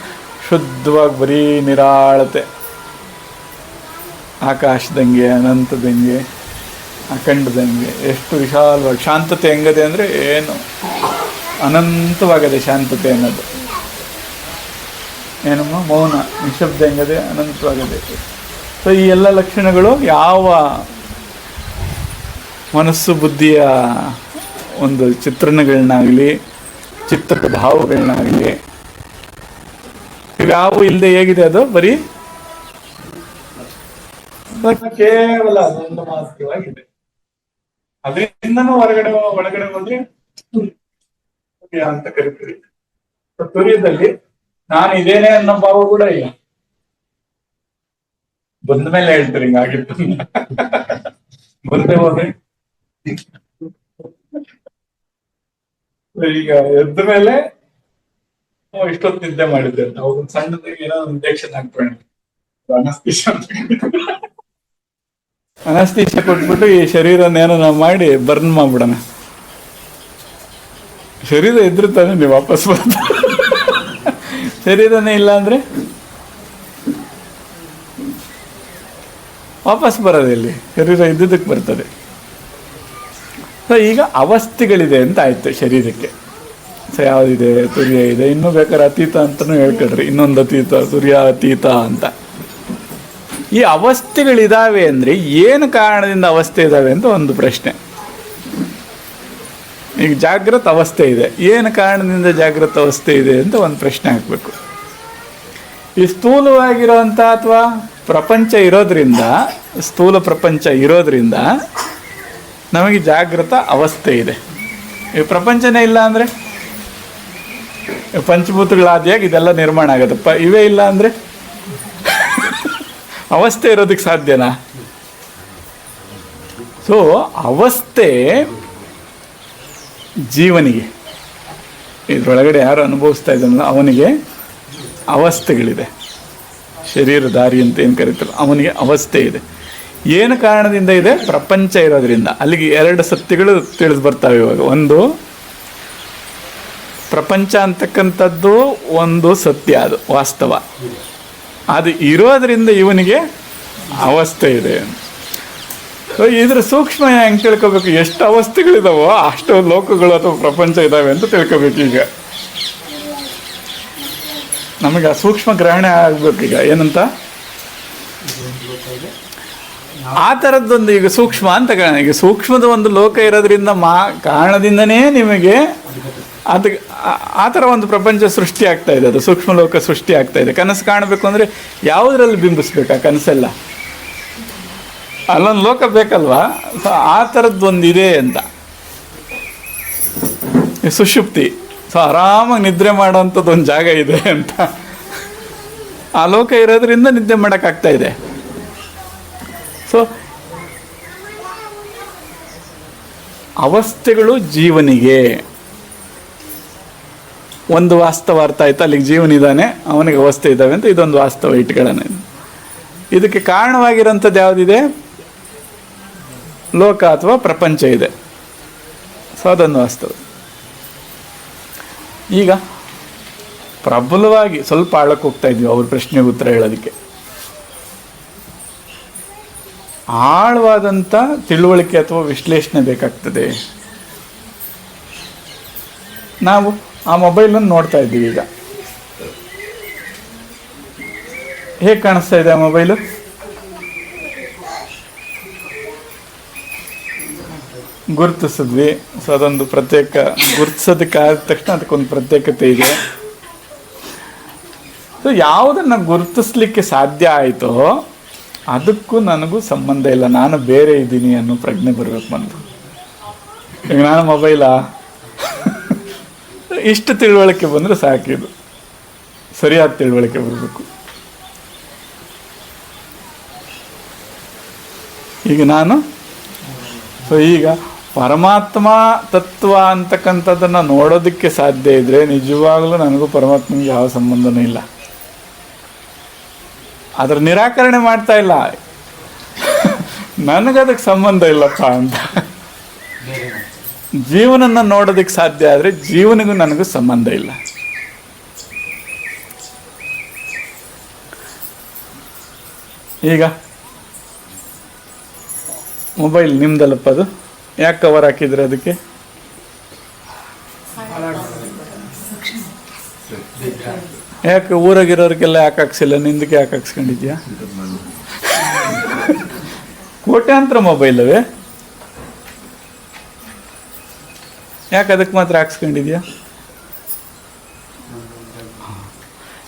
ಶುದ್ಧವಾಗಿ ಬರೀ ನಿರಾಳತೆ, ಆಕಾಶದಂಗೆ, ಅನಂತದಂಗೆ, ಅಖಂಡದಂಗೆ, ಎಷ್ಟು ವಿಶಾಲವಾಗಿ ಶಾಂತತೆ ಹೆಂಗದೆ ಅಂದರೆ ಏನು ಅನಂತವಾಗದೆ ಶಾಂತತೆ ಅನ್ನೋದು. ಏನಮ್ಮ ಮೌನ, ನಿಶಬ್ದ ಹೆಂಗದೆ, ಅನಂತವಾಗದೆ. ಸೊ ಈ ಎಲ್ಲ ಲಕ್ಷಣಗಳು ಯಾವ ಮನಸ್ಸು ಬುದ್ಧಿಯ ಒಂದು ಚಿತ್ರಣಗಳನ್ನಾಗಲಿ, ಚಿತ್ರದ ಭಾವಗಳನ್ನಾಗಲಿ, ಇವ್ಯಾವು ಇಲ್ಲದೆ ಹೇಗಿದೆ ಅದು? ಬರೀ ಕೇವಲ ಅದೊಂದು ಮಾತ್ರವಾಗಿದೆ. ಅದರಿಂದನೂ ಒಳಗಡೆ ಹೋದ್ರೆ ತುರ್ಯ ಅಂತ ಕರಿತೀವಿ. ತುರ್ಯದಲ್ಲಿ ನಾನು ಇದೇನೆ ಅನ್ನೋ ಭಾವ ಕೂಡ ಇಲ್ಲ. ಬಂದ ಮೇಲೆ ಹೇಳ್ತೀರಿ ಹಿಂಗಾಗಿತ್ತು. ಬಂದೇ ಹೋದ್ರೆ ಈಗ ಎದ್ದ ಮೇಲೆ ಇಷ್ಟೊತ್ತು ನಿದ್ದೆ ಮಾಡಿದ್ದೆ ಅಂತ ಅವಾಗ ಒಂದು ಸಣ್ಣದಾಗಿ ಏನೋ ಇಂಜೆಕ್ಷನ್ ಹಾಕ್ಬೇಡ, ಅನಸ್ತೀಶ ಕೊಟ್ಬಿಟ್ಟು ಈ ಶರೀರನೇನೋ ನಾವು ಮಾಡಿ ಬರ್ನ್ ಮಾಡ್ಬಿಡೋಣ. ಶರೀರ ಇದ್ರೆ ತಾನೆ ನೀವು ವಾಪಸ್ ಬರ್ತ. ಶರೀರನೇ ಇಲ್ಲ ಅಂದ್ರೆ ವಾಪಸ್ ಬರೋದಿಲ್ಲಿ, ಶರೀರ ಇದ್ದುದಕ್ಕೆ ಬರ್ತದೆ. ಸೊ ಈಗ ಅವಸ್ಥೆಗಳಿದೆ ಅಂತ ಆಯ್ತು ಶರೀರಕ್ಕೆ. ಸೊ ಯಾವುದಿದೆ? ತುರ್ಯ ಇದೆ, ಇನ್ನೂ ಬೇಕಾದ್ರೆ ಅತೀತ ಅಂತಲೂ ಹೇಳ್ಕೊಳ್ರಿ, ಇನ್ನೊಂದು ಅತೀತ, ತುರ್ಯ ಅತೀತ ಅಂತ. ಈ ಅವಸ್ಥೆಗಳಿದಾವೆ ಅಂದರೆ ಏನು ಕಾರಣದಿಂದ ಅವಸ್ಥೆ ಇದ್ದಾವೆ ಅಂತ ಒಂದು ಪ್ರಶ್ನೆ. ಈಗ ಜಾಗೃತ ಅವಸ್ಥೆ ಇದೆ, ಏನು ಕಾರಣದಿಂದ ಜಾಗೃತ ಅವಸ್ಥೆ ಇದೆ ಅಂತ ಒಂದು ಪ್ರಶ್ನೆ ಹಾಕಬೇಕು. ಈ ಸ್ಥೂಲವಾಗಿರೋಂಥ ಅಥವಾ ಪ್ರಪಂಚ ಇರೋದ್ರಿಂದ, ಸ್ಥೂಲ ಪ್ರಪಂಚ ಇರೋದ್ರಿಂದ ನಮಗೆ ಜಾಗೃತ ಅವಸ್ಥೆ ಇದೆ. ಈ ಪ್ರಪಂಚನೇ ಇಲ್ಲ ಅಂದರೆ ಪಂಚಭೂತಗಳಾದಿಯಾಗಿ ಇದೆಲ್ಲ ನಿರ್ಮಾಣ ಆಗುತ್ತಪ್ಪ. ಇವೇ ಇಲ್ಲ ಅಂದರೆ ಅವಸ್ಥೆ ಇರೋದಕ್ಕೆ ಸಾಧ್ಯನಾ? ಸೊ ಅವಸ್ಥೆ ಜೀವನಿಗೆ, ಇದರೊಳಗಡೆ ಯಾರು ಅನುಭವಿಸ್ತಾ ಇದ್ದಾನಲ್ಲ ಅವನಿಗೆ ಅವಸ್ಥೆಗಳಿದೆ. ಶರೀರಧಾರಿ ಅಂತ ಏನು ಕರೀತಾರೆ ಅವನಿಗೆ ಅವಸ್ಥೆ ಇದೆ. ಏನು ಕಾರಣದಿಂದ ಇದೆ? ಪ್ರಪಂಚ ಇರೋದ್ರಿಂದ. ಅಲ್ಲಿಗೆ 2 ಸತ್ಯಗಳು ತಿಳಿದು ಬರ್ತಾವೆ ಇವಾಗ. ಒಂದು ಪ್ರಪಂಚ ಅಂತಕ್ಕಂಥದ್ದು ಒಂದು ಸತ್ಯ, ಅದು ವಾಸ್ತವ. ಅದು ಇರೋದ್ರಿಂದ ಇವನಿಗೆ ಅವಸ್ಥೆ ಇದೆ. ಸೊ ಇದ್ರ ಸೂಕ್ಷ್ಮ ಹೆಂಗೆ ತಿಳ್ಕೊಬೇಕು? ಎಷ್ಟು ಅವಸ್ಥೆಗಳಿದಾವೋ ಅಷ್ಟು ಲೋಕಗಳು ಅಥವಾ ಪ್ರಪಂಚ ಇದ್ದಾವೆ ಅಂತ ತಿಳ್ಕೊಬೇಕು. ಈಗ ನಮಗೆ ಆ ಸೂಕ್ಷ್ಮ ಗ್ರಹಣೆ ಆಗ್ಬೇಕೀಗ. ಏನಂತ ಆ ಥರದ್ದೊಂದು ಈಗ ಸೂಕ್ಷ್ಮ ಅಂತ ಈಗ ಸೂಕ್ಷ್ಮದ ಒಂದು ಲೋಕ ಇರೋದ್ರಿಂದ ಕಾರಣದಿಂದನೇ ನಿಮಗೆ ಅದು ಆ ಥರ ಒಂದು ಪ್ರಪಂಚ ಸೃಷ್ಟಿ ಆಗ್ತಾ ಇದೆ, ಅದು ಸೂಕ್ಷ್ಮ ಲೋಕ ಸೃಷ್ಟಿ ಆಗ್ತಾ ಇದೆ. ಕನಸು ಕಾಣಬೇಕು ಅಂದರೆ ಯಾವುದರಲ್ಲಿ ಬಿಂಬಿಸ್ಬೇಕಾ ಕನಸೆಲ್ಲ? ಅಲ್ಲೊಂದು ಲೋಕ ಬೇಕಲ್ವಾ? ಸೊ ಆ ಥರದ್ದೊಂದಿದೆ ಅಂತ ಸುಷುಪ್ತಿ. ಸೊ ಆರಾಮಾಗಿ ನಿದ್ರೆ ಮಾಡೋವಂಥದ್ದು ಒಂದು ಜಾಗ ಇದೆ ಅಂತ. ಆ ಲೋಕ ಇರೋದ್ರಿಂದ ನಿದ್ದೆ ಮಾಡೋಕ್ಕಾಗ್ತಾ ಇದೆ. ಸೊ ಅವಸ್ಥೆಗಳು ಜೀವನಿಗೆ ಒಂದು ವಾಸ್ತವ ಅರ್ಥ ಆಯ್ತು. ಅಲ್ಲಿಗೆ ಜೀವನಿದ್ದಾನೆ, ಅವನಿಗೆ ಅವಸ್ಥೆ ಇದ್ದಾವೆ ಅಂತ ಇದೊಂದು ವಾಸ್ತವ ಇಟ್ಕೊಳ್ಳೋಣ. ಇದಕ್ಕೆ ಕಾರಣವಾಗಿರೋಂಥದ್ದು ಯಾವುದಿದೆ? ಲೋಕ ಅಥವಾ ಪ್ರಪಂಚ ಇದೆ. ಸೊ ಅದನ್ನು ವಾಸ್ತವ. ಈಗ ಪ್ರಬಲವಾಗಿ ಸ್ವಲ್ಪ ಆಳಕ್ಕೆ ಹೋಗ್ತಾ ಇದ್ವಿ ಅವ್ರ ಪ್ರಶ್ನೆಗೆ ಉತ್ತರ ಹೇಳೋದಕ್ಕೆ. ಆಳವಾದಂಥ ತಿಳುವಳಿಕೆ ಅಥವಾ ವಿಶ್ಲೇಷಣೆ ಬೇಕಾಗ್ತದೆ. ನಾವು ಆ ಮೊಬೈಲನ್ನು ನೋಡ್ತಾ ಇದ್ದೀವಿ. ಈಗ ಹೇಗೆ ಕಾಣಿಸ್ತಾ ಇದೆ ಆ ಮೊಬೈಲು? ಗುರುತಿಸಿದ್ವಿ. ಸೊ ಅದೊಂದು ಪ್ರತ್ಯೇಕ, ಗುರುತಿಸೋದಕ್ಕೆ ಆದ ತಕ್ಷಣ ಅದಕ್ಕೊಂದು ಪ್ರತ್ಯೇಕತೆ ಇದೆ. ಸೊ ಯಾವುದನ್ನು ಗುರುತಿಸ್ಲಿಕ್ಕೆ ಸಾಧ್ಯ ಆಯಿತೋ ಅದಕ್ಕೂ ನನಗೂ ಸಂಬಂಧ ಇಲ್ಲ, ನಾನು ಬೇರೆ ಇದ್ದೀನಿ ಅನ್ನೋ ಪ್ರಜ್ಞೆ ಬರಬೇಕು ಬಂದು. ಈಗ ನಾನು ಮೊಬೈಲಾ ಇಷ್ಟು ತಿಳುವಳಿಕೆ ಬಂದರೆ ಸಾಕಿದು, ಸರಿಯಾದ ತಿಳುವಳಿಕೆ ಬರಬೇಕು. ಈಗ ನಾನು ಈಗ ಪರಮಾತ್ಮ ತತ್ವ ಅಂತಕ್ಕಂಥದ್ದನ್ನು ನೋಡೋದಕ್ಕೆ ಸಾಧ್ಯ ಇದ್ದರೆ ನಿಜವಾಗಲೂ ನನಗೂ ಪರಮಾತ್ಮನಿಗೆ ಯಾವ ಸಂಬಂಧನೂ ಇಲ್ಲ. ಅದರ ನಿರಾಕರಣೆ ಮಾಡ್ತಾ ಇಲ್ಲ, ನನಗದಕ್ಕೆ ಸಂಬಂಧ ಇಲ್ಲಪ್ಪ ಅಂತ. ಜೀವನನ್ನ ನೋಡೋದಕ್ಕೆ ಸಾಧ್ಯ ಆದರೆ ಜೀವನಿಗೂ ನನಗೂ ಸಂಬಂಧ ಇಲ್ಲ. ಈಗ ಮೊಬೈಲ್ ನಿಮ್ದಲ್ಲಪ್ಪ, ಅದು ಯಾಕೆ ಕವರ್ ಹಾಕಿದ್ರೆ ಅದಕ್ಕೆ? ಯಾಕೆ ಊರಾಗಿರೋರಿಗೆಲ್ಲ ಯಾಕೆ ಹಾಕ್ಸಿಲ್ಲ, ನಿಂದಕ್ಕೆ ಯಾಕೆ ಹಾಕ್ಸ್ಕೊಂಡಿದ್ಯಾ? ಕೋಟ್ಯಾಂತರ ಮೊಬೈಲ್ ಅವೇ, ಯಾಕೆ ಅದಕ್ಕೆ ಮಾತ್ರ ಹಾಕ್ಸ್ಕೊಂಡಿದ್ಯಾ?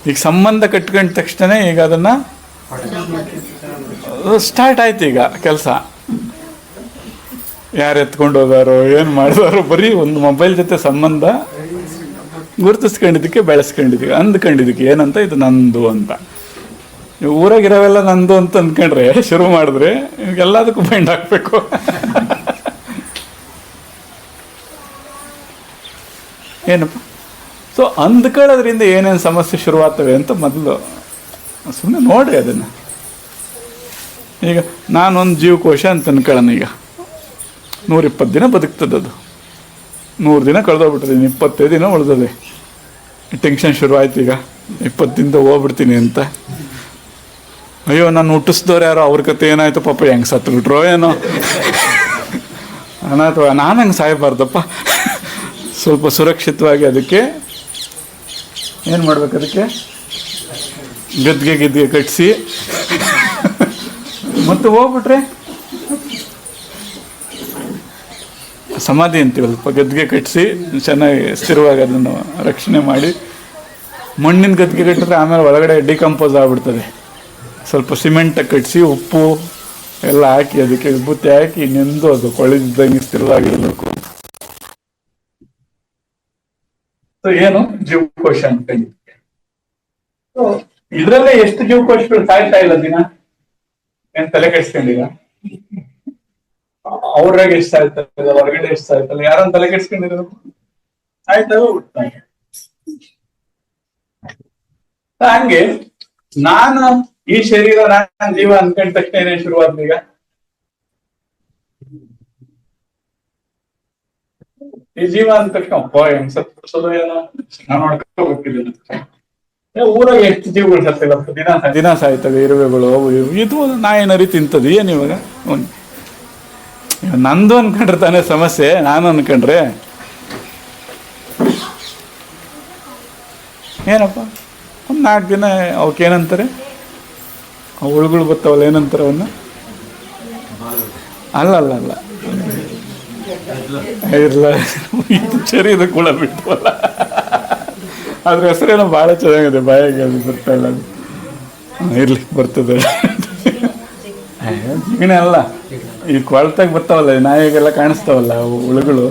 ಈಗ ಸಂಬಂಧ ಕಟ್ಕೊಂಡ ತಕ್ಷಣ ಈಗ ಅದನ್ನ ಸ್ಟಾರ್ಟ್ ಆಯ್ತು. ಈಗ ಕೆಲಸ ಯಾರು ಎತ್ಕೊಂಡು ಹೋದಾರೋ ಏನು ಮಾಡಿದಾರೋ, ಬರೀ ಒಂದು ಮೊಬೈಲ್ ಜೊತೆ ಸಂಬಂಧ ಗುರುತಿಸ್ಕೊಂಡಿದ್ದಕ್ಕೆ, ಬೆಳೆಸ್ಕೊಂಡಿದ್ದಕ್ಕೆ, ಅಂದ್ಕೊಂಡಿದ್ದಕ್ಕೆ ಏನಂತ ಇದು ನಂದು ಅಂತ. ಊರಾಗಿರೋವೆಲ್ಲ ನಂದು ಅಂತ ಅಂದ್ಕೊಂಡ್ರೆ ಶುರು ಮಾಡಿದ್ರೆ ಎಲ್ಲದಕ್ಕೂ ಬೈಂಡ್ ಹಾಕ್ಬೇಕು. ಏನಪ್ಪ? ಸೊ ಅಂದ್ಕೊಳ್ಳೋದ್ರಿಂದ ಏನೇನು ಸಮಸ್ಯೆ ಶುರುವಾಗ್ತವೆ ಅಂತ ಮೊದಲು ಸುಮ್ಮನೆ ನೋಡ್ರಿ ಅದನ್ನು. ಈಗ ನಾನೊಂದು ಜೀವಕೋಶ ಅಂತ ಅನ್ಕೊಳ್ಳೋಣ. ಈಗ 120 ದಿನ ಬದುಕ್ತದದು, 100 ದಿನ ಕಳೆದೋಗ್ಬಿಟ್ಟಿದ್ದೀನಿ, 25 ದಿನ ಉಳಿದದೆ. ಟೆನ್ಷನ್ ಶುರು ಆಯ್ತು. ಈಗ 20 ದಿನದ ಹೋಗ್ಬಿಡ್ತೀನಿ ಅಂತ. ಅಯ್ಯೋ ನಾನು ಹುಟ್ಟಿಸ್ದವ್ರು ಯಾರೋ, ಅವ್ರ ಕತೆ ಏನಾಯ್ತು ಪಾಪ, ಹೆಂಗೆ ಸತ್ತುಬಿಟ್ರೋ ಏನೋ ಅಥವಾ ನಾನು ಹಂಗೆ ಸಾಯಬಾರ್ದಪ್ಪ. ಸ್ವಲ್ಪ ಸುರಕ್ಷಿತವಾಗಿ ಅದಕ್ಕೆ ಏನು ಮಾಡ್ಬೇಕು, ಅದಕ್ಕೆ ಗದ್ಗೆ ಕಟ್ಟಿಸಿ ಮತ್ತೆ ಹೋಗ್ಬಿಟ್ರೆ ಸಮಾಧಿ ಅಂತೀವಲ್ಪ, ಗದ್ಗೆ ಕಟ್ಟಿಸಿ ಚೆನ್ನಾಗಿ ಸ್ಥಿರವಾಗಿ ಅದನ್ನು ರಕ್ಷಣೆ ಮಾಡಿ, ಮಣ್ಣಿನ ಗದ್ಗೆ ಕಟ್ಟಿದ್ರೆ ಆಮೇಲೆ ಒಳಗಡೆ ಡಿಕಂಪೋಸ್ ಆಗ್ಬಿಡ್ತದೆ. ಸ್ವಲ್ಪ ಸಿಮೆಂಟ್ ಕಟ್ಟಿಸಿ ಉಪ್ಪು ಎಲ್ಲ ಹಾಕಿ ಅದಕ್ಕೆ ವಿಭೂತಿ ಹಾಕಿ ನೆಂದು ಅದು ಕೊಳೆದಿದ್ದಂಗೆ ಸ್ಥಿರವಾಗಿರಬೇಕು. ಏನು ಜೀವಕೋಶ ಅಂತ ಇದ್ರಲ್ಲೇ ಎಷ್ಟು ಜೀವಕೋಶಗಳು ಸಾಯ್ತಾ ಇಲ್ಲ ದಿನ? ಏನ್ ತಲೆ ಕೆಡ್ಸ್ಕೊಂಡಿಲ್ಲ? ಅವ್ರಾಗ ಎಷ್ಟು ಸಾಯ್ತಲ್ಲ, ಹೊರಗಡೆ ಎಷ್ಟು ಸಾಯ್ತಲ್ಲ, ಯಾರನ್ನ ತಲೆ ಕೆಡ್ಸ್ಕೊಂಡಿರೋ ಸಾಯ್ತಾವೆ ಹುಡ್ತಾವೆ. ಹಂಗೆ ನಾನು ಈ ಶರೀರ ನಾನು ಜೀವ ಅನ್ಕೊಂಡ ತಕ್ಷಣ ಏನೇ ಶುರುವಾದ ಈಗ ಈ ಜೀವ ಅಂದ ತಕ್ಷಣ ಅಪ್ಪ ಹೆಂಗ್ ಸತ್ಸೋದು ಏನೋ ನಾನು ನೋಡ್ಕೋಬೇಕಿಲ್ಲ. ಊರಾಗ ಎಷ್ಟು ಜೀವಗಳು ಸತ್ತಿಲ್ಲ, ದಿನ ಸಾಯ್ತವೆ, ಇರುವೆಗಳು ಅವು ಇವು. ಇದು ನಾಯಿನರಿ ತಿಂತದೆ. ಏನು ಇವಾಗ ನಂದು ಅನ್ಕೊಂಡ್ರೆ ತಾನೇ ಸಮಸ್ಯೆ. ನಾನು ಅನ್ಕೊಂಡ್ರೆ ಏನಪ್ಪ, ಒಂದು 4 ದಿನ ಅವಕ್ಕೇನಂತಾರೆ, ಹುಳುಗಳು ಬರ್ತಾವಲ್ಲ, ಏನಂತಾರೆ ಅವನ್ನ? ಅಲ್ಲ ಇರ್ಲ ಇದು ಶರೀರ ಕೂಡ ಬಿಡ್ತವಲ್ಲ, ಅದ್ರ ಹೆಸರೇನೋ ಭಾಳ ಚೆನ್ನಾಗಿದೆ, ಬಾಯಾಗಿ ಅದು ಬರ್ತಾ ಇಲ್ಲ. ಅದು ಇರ್ಲಿಕ್ಕೆ ಬರ್ತದೆ. ಜಿಗಣೆ ಅಲ್ಲ, ಈ ಕೊಳ್ತಾಗ ಬರ್ತಾವಲ್ಲ, ನಾಯಿಗೆಲ್ಲ ಕಾಣಿಸ್ತಾವಲ್ಲ ಅವು ಹುಳುಗಳು.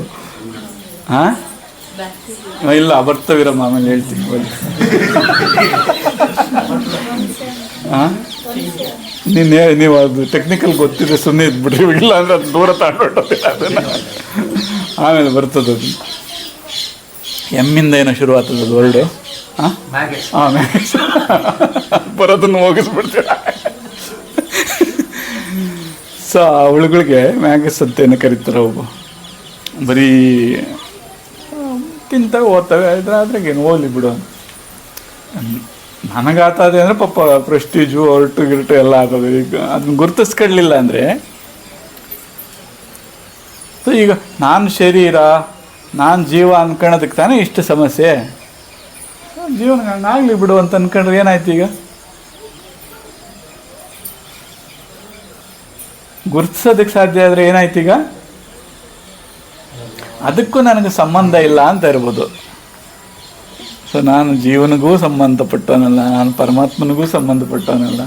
ಇಲ್ಲ ಬರ್ತವಿರಮ್ಮ, ಆಮೇಲೆ ಹೇಳ್ತೀನಿ. ನೀವು ಅದು ಟೆಕ್ನಿಕಲ್ ಗೊತ್ತಿದೆ, ಸುಮ್ಮನೆ ಇದ್ಬಿಡ್ರಿ. ಇಲ್ಲ ಅಂದ್ರೆ ಅದು ದೂರ ತಗೊಂಡೋಗಿಲ್ಲ ಅದನ್ನ. ಆಮೇಲೆ ಬರ್ತದೆ ಅದು. ಎಮ್ಮಿಂದ ಏನೋ ಶುರು ಆಗ್ತದೆ ಅದು ವರ್ಲ್ಡು. ಬರೋದನ್ನು ಹೋಗಿಸ್ಬಿಡ್ತೀರ. ಸೊ ಆ ಹುಳುಗಳಿಗೆ ಮ್ಯಾಗಸ್ ಅಂತ ಏನೋ ಕರೀತಾರೆ ಅವು. ಬರೀ ತಿಂತವೆ ಓದ್ತವೆ, ಅದ್ರಾಗೇನು ಹೋಗ್ಲಿ ಬಿಡು. ನನಗಾಗ್ತದೆ ಅಂದರೆ ಪಾಪ ಪ್ರೆಸ್ಟೀಜು ಹೊರಟು ಗಿರಟು ಎಲ್ಲ ಆಗ್ತದೆ. ಈಗ ಅದನ್ನ ಗುರುತಿಸ್ಕೊಳ್ಳಿಲ್ಲ ಅಂದರೆ, ಸೊ ಈಗ ನಾನು ಶರೀರ, ನಾನು ಜೀವ ಅನ್ಕೊಳ್ಳೋದಕ್ಕೆ ತಾನೇ ಇಷ್ಟು ಸಮಸ್ಯೆ. ಜೀವನ ಹಂಗಾಗಲಿ ಬಿಡು ಅಂತ ಅನ್ಕೊಂಡ್ರೆ ಏನಾಯ್ತು? ಈಗ ಗುರುತಿಸೋದಕ್ಕೆ ಸಾಧ್ಯ ಆದರೆ ಏನಾಯ್ತು? ಈಗ ಅದಕ್ಕೂ ನನಗೆ ಸಂಬಂಧ ಇಲ್ಲ ಅಂತ ಇರ್ಬೋದು. ಸೊ ನಾನು ಜೀವನಿಗೂ ಸಂಬಂಧಪಟ್ಟವನಲ್ಲ, ನಾನು ಪರಮಾತ್ಮನಿಗೂ ಸಂಬಂಧಪಟ್ಟವನಲ್ಲ.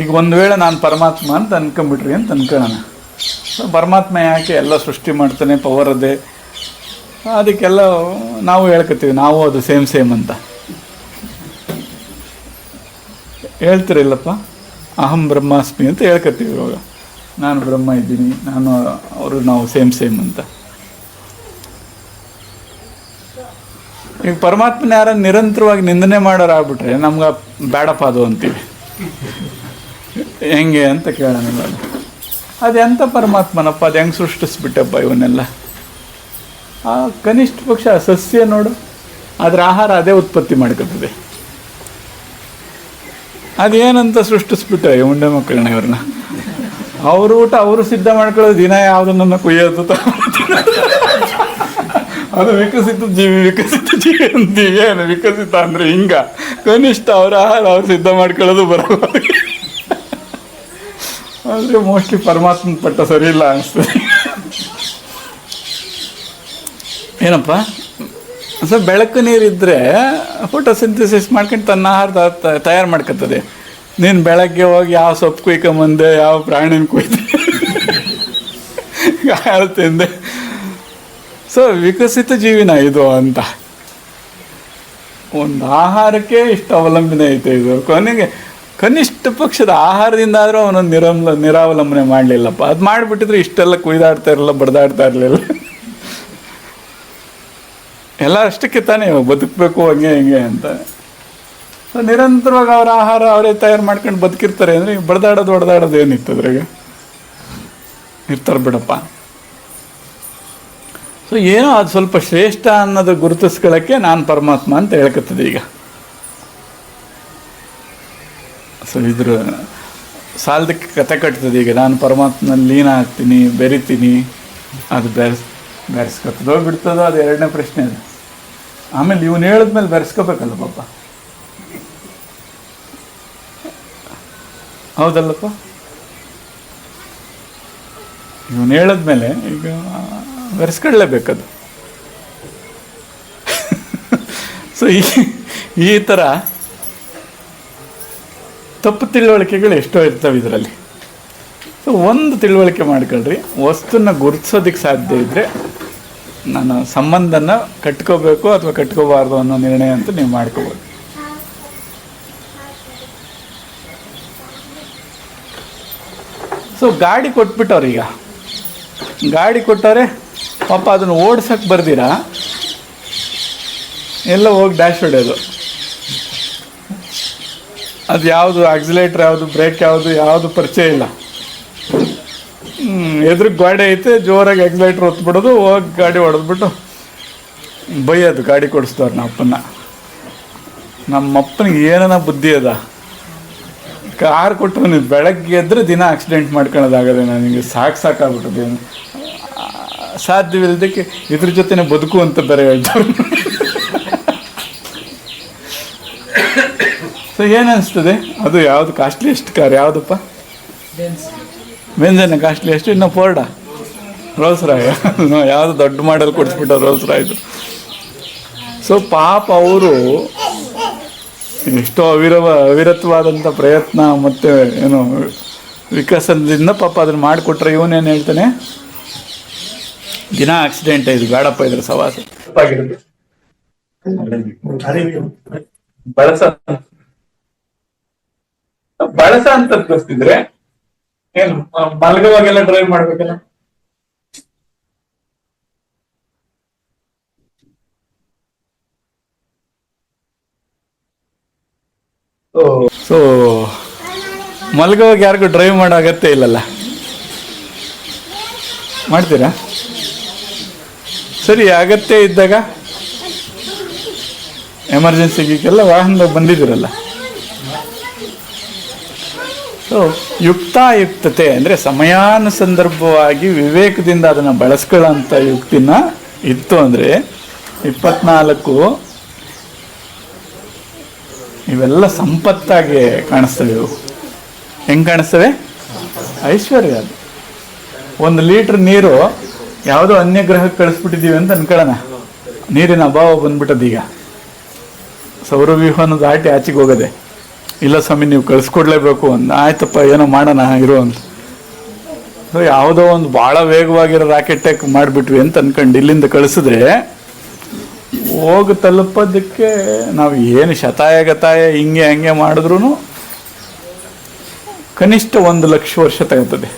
ಈಗ ಒಂದು ವೇಳೆ ನಾನು ಪರಮಾತ್ಮ ಅಂತ ಅನ್ಕೊಂಬಿಟ್ರಿ ಅಂತ ಅನ್ಕೊಳ್ಳೋಣ. ಸೊ ಪರಮಾತ್ಮ ಯಾಕೆ ಎಲ್ಲ ಸೃಷ್ಟಿ ಮಾಡ್ತಾನೆ, ಪವರ್ ಅದೇ, ಅದಕ್ಕೆಲ್ಲ ನಾವು ಹೇಳ್ಕೊತೀವಿ ನಾವು ಅದು ಸೇಮ್ ಅಂತ ಹೇಳ್ತಿರಿಲ್ಲಪ್ಪ. ಅಹಂ ಬ್ರಹ್ಮಾಸ್ಮಿ ಅಂತ ಹೇಳ್ಕೊತೀವಿ. ಇವಾಗ ನಾನು ಬ್ರಹ್ಮ ಇದ್ದೀನಿ, ನಾವು ಸೇಮ್ ಅಂತ. ಈಗ ಪರಮಾತ್ಮನ ಯಾರ ನಿರಂತರವಾಗಿ ನಿಂದನೆ ಮಾಡೋರು ಆಗ್ಬಿಟ್ರೆ ನಮ್ಗೆ ಬೇಡಪ್ಪ ಅದು ಅಂತೀವಿ. ಹೆಂಗೆ ಅಂತ ಕೇಳೋಣ. ಅದು ಎಂಥ ಪರಮಾತ್ಮನಪ್ಪ, ಅದು ಹೆಂಗೆ ಸೃಷ್ಟಿಸ್ಬಿಟ್ಟಪ್ಪ ಇವನ್ನೆಲ್ಲ? ಆ ಕನಿಷ್ಠ ಪಕ್ಷ ಸಸ್ಯ ನೋಡು, ಅದರ ಆಹಾರ ಅದೇ ಉತ್ಪತ್ತಿ ಮಾಡ್ಕೊತದೆ. ಅದೇನಂತ ಸೃಷ್ಟಿಸ್ಬಿಟ್ಟೆ ಉಂಡೆ ಮಕ್ಕಳನ್ನ, ಇವ್ರನ್ನ. ಅವ್ರ ಊಟ ಅವರು ಸಿದ್ಧ ಮಾಡ್ಕೊಳ್ಳೋದು, ದಿನ ಯಾವುದನ್ನ ಕುಯ್ಯೋದು ಅದು ವಿಕಸಿತ ಜೀವಿ ಅಂತೀವಿ. ಏನು ವಿಕಸಿತ ಅಂದರೆ ಹಿಂಗ ಕನಿಷ್ಠ ಅವ್ರ ಆಹಾರ ಅವ್ರು ಸಿದ್ಧ ಮಾಡ್ಕೊಳ್ಳೋದು ಬರಲ್ಲ. ಆದರೆ ಮೋಸ್ಟ್ಲಿ ಪರಮಾತ್ಮನ ಪಟ್ಟ ಸರಿ ಇಲ್ಲ ಅನಿಸ್ತದೆ. ಏನಪ್ಪ, ಸೊ ಬೆಳಕು ನೀರಿದ್ದರೆ ಫೋಟೋಸಿಂಥಸಿಸ್ ಮಾಡ್ಕೊಂಡು ತನ್ನ ಆಹಾರ ತಯಾರು ಮಾಡ್ಕೊತದೆ. ನೀನು ಬೆಳಗ್ಗೆ ಹೋಗಿ ಯಾವ ಸೊಪ್ಪು ಕುಯ್ಕೊಂಬಂದೆ, ಯಾವ ಪ್ರಾಣಿನ ಕುಯ್ದೆ, ತಿಂದೆ. ಸೊ ವಿಕಸಿತ ಜೀವಿನ ಇದು ಅಂತ. ಒಂದು ಆಹಾರಕ್ಕೆ ಇಷ್ಟು ಅವಲಂಬನೆ ಐತೆ ಇದು. ಕೊನೆಗೆ ಕನಿಷ್ಠ ಪಕ್ಷದ ಆಹಾರದಿಂದ ಆದರೂ ಅವನೊಂದು ನಿರಾವಲಂಬನೆ ಮಾಡಲಿಲ್ಲಪ್ಪ. ಅದು ಮಾಡಿಬಿಟ್ಟಿದ್ರೆ ಇಷ್ಟೆಲ್ಲ ಕುಯ್ದಾಡ್ತಾ ಇರಲಿಲ್ಲ, ಬಡ್ದಾಡ್ತಾ ಇರಲಿಲ್ಲ. ಎಲ್ಲ ಅಷ್ಟಕ್ಕೆ ತಾನೇ ಬದುಕಬೇಕು ಹಂಗೆ ಅಂತ. ಸೊ ನಿರಂತರವಾಗಿ ಅವರ ಆಹಾರ ಅವರೇ ತಯಾರು ಮಾಡ್ಕೊಂಡು ಬದುಕಿರ್ತಾರೆ ಅಂದರೆ ಬಡ್ದಾಡೋದು ಏನಿತ್ತು ಅದ್ರಾಗ? ಇರ್ತಾರೆ ಬಿಡಪ್ಪ. ಸೊ ಏನೋ ಅದು ಸ್ವಲ್ಪ ಶ್ರೇಷ್ಠ ಅನ್ನೋದು ಗುರುತಿಸ್ಕೊಳ್ಳೋಕ್ಕೆ ನಾನು ಪರಮಾತ್ಮ ಅಂತ ಹೇಳ್ಕೊತದೆ ಈಗ. ಸೊ ಇದ್ರ ಸಾಲದಕ್ಕೆ ಕತೆ ಕಟ್ತದೆ. ಈಗ ನಾನು ಪರಮಾತ್ಮನಲ್ಲಿ ಲೀನ ಆಗ್ತೀನಿ, ಬೆರಿತೀನಿ. ಅದು ಬೆರೆಸ್ಕೊತದೋ ಬಿಡ್ತದೋ ಅದು ಎರಡನೇ ಪ್ರಶ್ನೆ. ಅದು ಆಮೇಲೆ ಇವನು ಹೇಳಿದ್ಮೇಲೆ ಬೆರೆಸ್ಕೋಬೇಕಲ್ಲ ಪಾಪ, ಹೌದಲ್ಲಪ್ಪ? ಇವನು ಹೇಳಿದ್ಮೇಲೆ ಈಗ ಬೆರೆಸ್ಕೊಳ್ಳೇಬೇಕದು. ಸೊ ಈ ಥರ ತಪ್ಪು ತಿಳುವಳಿಕೆಗಳು ಎಷ್ಟೋ ಇರ್ತವೆ ಇದರಲ್ಲಿ. ಸೊ ಒಂದು ತಿಳುವಳಿಕೆ ಮಾಡ್ಕೊಳ್ರಿ, ವಸ್ತುನ ಗುರುತಿಸೋದಕ್ಕೆ ಸಾಧ್ಯ ಇದ್ದರೆ ನಾನು ಸಂಬಂಧನ ಕಟ್ಕೋಬೇಕು ಅಥವಾ ಕಟ್ಕೋಬಾರ್ದು ಅನ್ನೋ ನಿರ್ಣಯ ಅಂತ ನೀವು ಮಾಡ್ಕೋಬೋದು. ಸೊ ಗಾಡಿ ಕೊಟ್ಬಿಟ್ಟವ್ರು, ಈಗ ಗಾಡಿ ಕೊಟ್ಟವ್ರೆ ಪಾಪ ಅದನ್ನು ಓಡ್ಸಕ್ಕೆ ಬರ್ದಿರಾ ಎಲ್ಲ ಹೋಗಿ ಡ್ಯಾಶ್ ಹೊಡೆಯೋದು. ಅದು ಯಾವುದು ಆಕ್ಸಿಲೇಟ್ರ್ ಯಾವುದು, ಬ್ರೇಕ್ ಯಾವುದು ಪರಿಚಯ ಇಲ್ಲ. ಎದುರಿಗೆ ಗಾಡಿ ಐತೆ, ಜೋರಾಗಿ ಆಕ್ಸಿಲೇಟ್ರ್ ಒತ್ಬಿಡೋದು, ಹೋಗಿ ಗಾಡಿ ಹೊಡೆದ್ಬಿಟ್ಟು ಬೈಯೋದು ಗಾಡಿ ಕೊಡಿಸ್ದವ್ರು ನಮ್ಮಪ್ಪನಿಗೆ ಏನನ ಬುದ್ಧಿ ಅದ. ಕಾರ್ ಕೊಟ್ಟರು ನೀವು ಬೆಳಗ್ಗೆ ಎದ್ರೆ ದಿನ ಆಕ್ಸಿಡೆಂಟ್ ಮಾಡ್ಕೊಳ್ಳೋದಾಗದೆ, ನನಗೆ ಸಾಕಾಗ್ಬಿಟ್ಟದೆ. ಸಾಧ್ಯವಿಲ್ಲದಕ್ಕೆ ಇದ್ರ ಜೊತೆನೆ ಬದುಕು ಅಂತ ಬೇರೆ ಹೇಳ್ತಾರೆ. ಸೊ ಏನು ಅನಿಸ್ತದೆ? ಅದು ಯಾವುದು ಕಾಸ್ಟ್ಲಿಯೆಸ್ಟ್ ಕಾರ್ ಯಾವುದಪ್ಪ? ಬೆಂಜನ ಕಾಸ್ಟ್ಲಿ ಎಷ್ಟು? ಇನ್ನು ಫೋರ್ಡಾ, ರೋಲ್ಸ್ ರಾಯ್, ಯಾವುದು ದೊಡ್ಡ ಮಾಡಲ್ ಕೊಡಿಸ್ಬಿಟ್ಟ ರೋಲ್ಸ್ ರಾಯ್ದು. ಸೊ ಪಾಪ ಅವರು ಎಷ್ಟೋ ಅವಿರತವಾದಂಥ ಪ್ರಯತ್ನ ಮತ್ತು ಏನು ವಿಕಸನದಿಂದ ಪಾಪ ಅದನ್ನು ಮಾಡಿಕೊಟ್ರೆ ಇವನೇನು ಹೇಳ್ತಾನೆ, ದಿನ ಆಕ್ಸಿಡೆಂಟ್ ಇದು ಬೇಡಪ್ಪ, ಇದ್ರ ಸವಾಸ ಬಳಸ ಅಂತ ಗೊತ್ತಿದ್ರೆ ಏನು ಮಲಗವಾಗೆಲ್ಲ ಡ್ರೈವ್ ಮಾಡ್ಬೇಕಲ್ಲ. ಸೊ ಮಲ್ಗೋವಾಗ ಯಾರಿಗೂ ಡ್ರೈವ್ ಮಾಡೋ ಅಗತ್ಯ ಇಲ್ಲಲ್ಲ, ಮಾಡ್ತೀರಾ? ಸರಿ, ಅಗತ್ಯ ಇದ್ದಾಗ ಎಮರ್ಜೆನ್ಸಿಗೆಲ್ಲ ವಾಹನದಾಗ ಬಂದಿದ್ದೀರಲ್ಲ. ಸೊ ಯುಕ್ತಾಯುಕ್ತತೆ ಅಂದರೆ ಸಮಯಾನುಸಂದರ್ಭವಾಗಿ ವಿವೇಕದಿಂದ ಅದನ್ನು ಬಳಸ್ಕೊಳ್ಳೋಂಥ ಯುಕ್ತಿನ ಇತ್ತು ಅಂದರೆ 24 ಇವೆಲ್ಲ ಸಂಪತ್ತಾಗಿ ಕಾಣಿಸ್ತವೆ. ಇವು ಹೆಂಗೆ ಕಾಣಿಸ್ತವೆ? ಐಶ್ವರ್ಯ. ಅದು 1 ಲೀಟ್ರ್ ನೀರು ಯಾವುದೋ ಅನ್ಯ ಗ್ರಹಕ್ಕೆ ಕಳಿಸ್ಬಿಟ್ಟಿದ್ದೀವಿ ಅಂತ ಅನ್ಕೊಳ್ಳೋಣ, ನೀರಿನ ಅಭಾವ ಬಂದ್ಬಿಟ್ಟದೀಗ, ಸೌರವ್ಯೂಹನ ದಾಟಿ ಆಚೆಗೆ ಹೋಗೋದೆ. ಇಲ್ಲ ಸ್ವಾಮಿ ನೀವು ಕಳಿಸ್ಕೊಡ್ಲೇಬೇಕು ಅಂತ, ಆಯ್ತಪ್ಪ ಏನೋ ಮಾಡೋಣ ಇರು ಅಂತ. ಸೊ ಯಾವುದೋ ಒಂದು ಭಾಳ ವೇಗವಾಗಿರೋ ರಾಕೆಟ್ ಮಾಡಿಬಿಟ್ವಿ ಅಂತ ಅನ್ಕೊಂಡು ಇಲ್ಲಿಂದ ಕಳಿಸಿದ್ರೆ ಹೋಗಿ ತಲುಪೋದಕ್ಕೆ ನಾವು ಏನು ಶತಾಯ ಗತಾಯ ಹಿಂಗೆ ಹಂಗೆ ಮಾಡಿದ್ರೂ ಕನಿಷ್ಠ 1 ಲಕ್ಷ ವರ್ಷ ತಗೋತದೆ.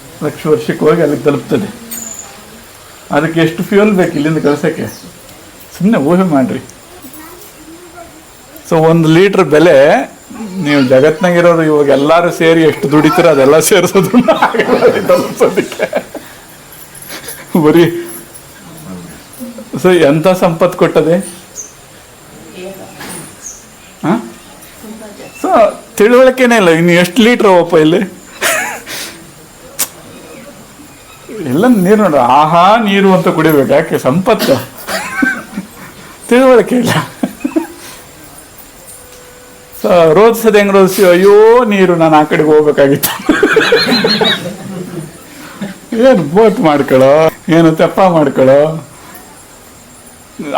1 ಲಕ್ಷ ವರ್ಷಕ್ಕೆ ಹೋಗಿ ಅಲ್ಲಿಗೆ ತಲುಪ್ತದೆ. ಅದಕ್ಕೆ ಎಷ್ಟು ಫ್ಯೂಯಲ್ ಬೇಕು ಇಲ್ಲಿಂದ ಕಳ್ಸೋಕ್ಕೆ? ಸುಮ್ಮನೆ ಊಹೆ ಮಾಡಿರಿ. ಸೊ 1 ಲೀಟ್ರ್ ಬೆಲೆ ನೀವು ಜಗತ್ನಾಗಿರೋರು ಇವಾಗ ಎಲ್ಲರೂ ಸೇರಿ ಎಷ್ಟು ದುಡಿತೀರೋ ಅದೆಲ್ಲ ಸೇರಿಸೋದು ತಲುಪಿಸೋದಕ್ಕೆ ಬರೀ. ಸೊ ಎಂಥ ಸಂಪತ್ತು ಕೊಟ್ಟದೆ. ಹಾಂ, ಸೊ ತಿಳುವಳಿಕೆನೇ ಇಲ್ಲ. ಇನ್ನು ಎಷ್ಟು ಲೀಟ್ರ್ ಅವಪ್ಪ ಇಲ್ಲಿ ಎಲ್ಲ ನೀರು ನೋಡ್ರಿ, ಆಹಾ ನೀರು ಅಂತ ಕುಡಿಬೇಕು. ಯಾಕೆ? ಸಂಪತ್ತು. ತಿಳುವಳಿಕೆ ಇಲ್ಲ. ಸೊ ರೋಧಿಸೋದು ಹೆಂಗೆ ರೋಧಿಸಿ, ಅಯ್ಯೋ ನೀರು ನಾನು ಆ ಕಡೆಗೆ ಹೋಗ್ಬೇಕಾಗಿತ್ತು, ಏನು ಬೋಟ್ ಮಾಡ್ಕೊಳ್ಳೋ, ಏನು ತೆಪ್ಪ ಮಾಡ್ಕೊಳ್ಳೋ,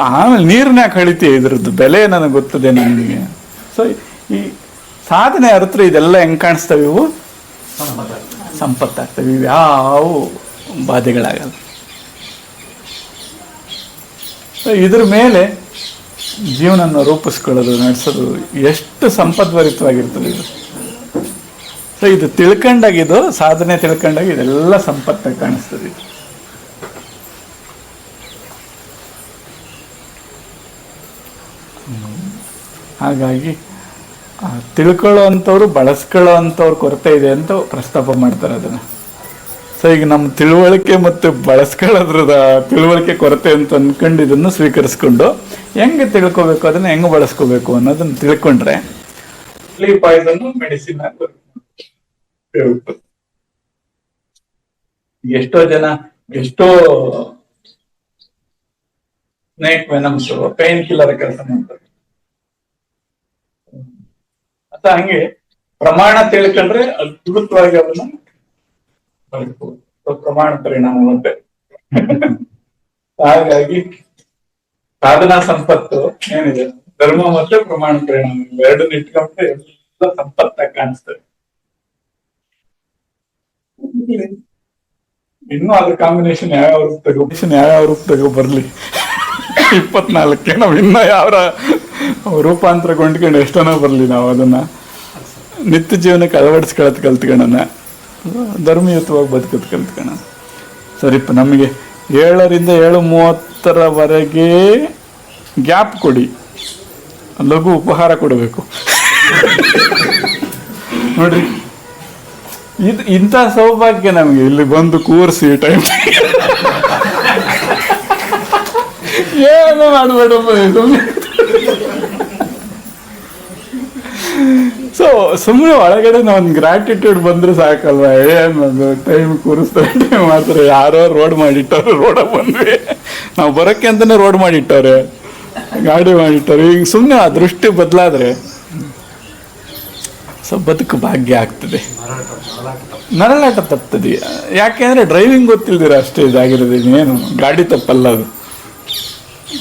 ಆಮೇಲೆ ನೀರನ್ನ ಕಳಿತೀಯ, ಇದ್ರದ್ದು ಬೆಲೆ ನನಗೆ ಗೊತ್ತದೆ ನನಗೆ. ಸೊ ಈ ಸಾಧನೆ ಅರಿತ್ರೆ ಇದೆಲ್ಲ ಹೆಂಗೆ ಕಾಣಿಸ್ತವೆ? ಇವು ಸಂಪತ್ತಾಗ್ತವೆ. ಇವು ಯಾವ ಬಾಧೆಗಳಾಗಲ್ಲ. ಸೊ ಇದ್ರ ಮೇಲೆ ಜೀವನನ ರೂಪಿಸ್ಕೊಳ್ಳೋದು, ನಡೆಸೋದು ಎಷ್ಟು ಸಂಪದ್ಭರಿತವಾಗಿರ್ತದೆ ಇದು. ಸೊ ಇದು ತಿಳ್ಕೊಂಡಾಗಿದ್ದು, ಸಾಧನೆ ತಿಳ್ಕೊಂಡಾಗ ಇದೆಲ್ಲ ಸಂಪತ್ತಾಗಿ ಕಾಣಿಸ್ತದೆ ಇದು. ಹಾಗಾಗಿ ತಿಳ್ಕೊಳ್ಳೋ ಅಂಥವ್ರು ಬಳಸ್ಕೊಳ್ಳೋ ಅಂಥವ್ರ ಕೊರತೆ ಇದೆ ಅಂತ ಪ್ರಸ್ತಾಪ ಮಾಡ್ತಾರೆ ಅದನ್ನು. ಸೊ ಈಗ ನಮ್ಮ ತಿಳುವಳಿಕೆ ಮತ್ತು ಬಳಸ್ಕೊಳ್ಳೋದ್ರದ ತಿಳುವಳಿಕೆ ಕೊರತೆ ಅಂತ ಅಂದ್ಕೊಂಡು ಇದನ್ನು ಸ್ವೀಕರಿಸ್ಕೊಂಡು ಹೆಂಗೆ ತಿಳ್ಕೊಬೇಕು, ಅದನ್ನು ಹೆಂಗೆ ಬಳಸ್ಕೋಬೇಕು ಅನ್ನೋದನ್ನು ತಿಳ್ಕೊಂಡ್ರೆ ಮೆಡಿಸಿನ್ ಎಷ್ಟೋ ಜನ ಎಷ್ಟೋ ಸ್ನೇಕ್ ವೆನಮ್ಸ್ ಪೈನ್ ಕಿಲ್ಲರ್ ಕೆಲಸ ಮಾಡ್ತಾರೆ. ಅಥ ಹಂಗೆ ಪ್ರಮಾಣ ತಿಳ್ಕೊಂಡ್ರೆ ಅದ್ಭುತವಾಗಿ ಅದನ್ನ ಬಳಸ್ಬೋದು. ಪ್ರಮಾಣ ಪರಿಣಾಮವಂತೆ. ಹಾಗಾಗಿ ಸಾಧನಾ ಸಂಪತ್ತು ಏನಿದೆ, ಧರ್ಮ ಮತ್ತೆ ಪ್ರಮಾಣ ಪರಿಣಾಮ ಎರಡನ್ನ ಇಟ್ಕೊಂಡ್ರೆ ಎಲ್ಲ ಸಂಪತ್ತಾಗಿ ಕಾಣಿಸ್ತದೆ. ಇನ್ನೂ ಅದ್ರ ಕಾಂಬಿನೇಷನ್ ಯಾವ್ಯಾವ ರೂಪ ತಗೋ ಬರ್ಲಿ 24 ನಾವು ಇನ್ನ ಯಾವ ರೂಪಾಂತರ ಕೊಂಡ್ಕೊಂಡು ಎಷ್ಟನೋ ಬರ್ಲಿ, ನಾವು ಅದನ್ನ ನಿತ್ಯ ಜೀವನಕ್ಕೆ ಅಳವಡಿಸ್ಕೊಳ್ಳೋದು ಕಲ್ತ್ಕೊಳ್ಳೋಣ, ಧರ್ಮಯುತವಾಗಿ ಬದುಕೋದು ಕಲ್ತ್ಕೊಳ್ಳೋಣ. ಸರಿಪ್ಪ, ನಮಗೆ 7ರಿಂದ 7:30 ಗ್ಯಾಪ್ ಕೊಡಿ, ಲಘು ಉಪಹಾರ ಕೊಡಬೇಕು. ನೋಡ್ರಿ, ಇಂಥ ಸೌಭಾಗ್ಯ ನಮಗೆ ಇಲ್ಲಿ ಬಂದು ಕೂರಿಸಿ ಟೈಮ್ ಏನು ಮಾಡಬೇಡ. ಸೊ ಸುಮ್ಮನೆ ಒಳಗಡೆ ಒಂದು ಗ್ರಾಟಿಟ್ಯೂಡ್ ಬಂದ್ರೆ ಸಾಕಲ್ವ. ಏನದು ಟೈಮ್ ಕೂರಿಸ್ತಾರೆ, ಟೈಮ್ ಮಾಡ್ತಾರೆ. ಯಾರೋ ರೋಡ್ ಮಾಡಿಟ್ಟವ್ರೆ, ರೋಡ ಬಂದ್ವಿ ನಾವು ಬರೋಕ್ಕೆ ಅಂತಾನೆ ರೋಡ್ ಮಾಡಿಟ್ಟವ್ರೆ, ಗಾಡಿ ಮಾಡಿಟ್ಟವ್ರೆ. ಈಗ ಸುಮ್ಮನೆ ಆ ದೃಷ್ಟಿ ಬದಲಾದ್ರೆ ಸೊ ಬದುಕು ಭಾಗ್ಯ ಆಗ್ತದೆ, ನರಳಾಟ ತಪ್ತದೆ. ಯಾಕೆಂದ್ರೆ ಡ್ರೈವಿಂಗ್ ಗೊತ್ತಿಲ್ದಿರ ಅಷ್ಟೇ ಇದಾಗಿರೋದು. ಏನು ಗಾಡಿ ತಪ್ಪಲ್ಲ ಅದು.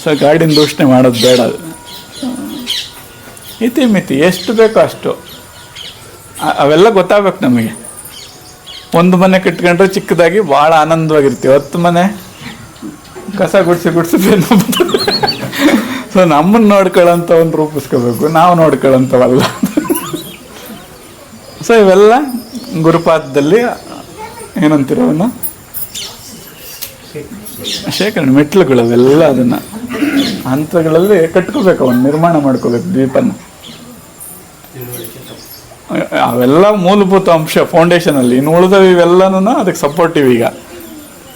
ಸೊ ಗಾಡಿನ ದೂಷಣೆ ಮಾಡೋದು ಬೇಡ. ಇತಿಮಿತಿ ಎಷ್ಟು ಬೇಕೋ ಅಷ್ಟು ಅವೆಲ್ಲ ಗೊತ್ತಾಗಬೇಕು ನಮಗೆ. ಒಂದು ಮನೆ ಕಟ್ಕೊಂಡ್ರೆ ಚಿಕ್ಕದಾಗಿ ಭಾಳ ಆನಂದವಾಗಿರ್ತೀವಿ, 10 ಮನೆ ಕಸ ಗುಡಿಸಿ ಸೊ ನಮ್ಮನ್ನು ನೋಡ್ಕೊಳ್ಳೋಂಥವನ್ನ ರೂಪಿಸ್ಕೋಬೇಕು, ನಾವು ನೋಡ್ಕೊಳ್ಳೋಂಥವಲ್ಲ. ಸೊ ಇವೆಲ್ಲ ಗುರುಪಾದದಲ್ಲಿ ಏನಂತೀರ ಅವನ್ನ ಶೇಖರಣೆ ಮೆಟ್ಲುಗಳು, ಅವೆಲ್ಲ ಅದನ್ನ ಹಂತಗಳಲ್ಲಿ ಕಟ್ಕೋಬೇಕು, ಅವನ್ನ ನಿರ್ಮಾಣ ಮಾಡ್ಕೋಬೇಕು ದೀಪನ. ಅವೆಲ್ಲ ಮೂಲಭೂತ ಅಂಶ ಫೌಂಡೇಶನ್ ಅಲ್ಲಿ. ಇನ್ನು ಉಳಿದವು ಇವೆಲ್ಲನೂ ಅದಕ್ಕೆ ಸಪೋರ್ಟಿವ್. ಈಗ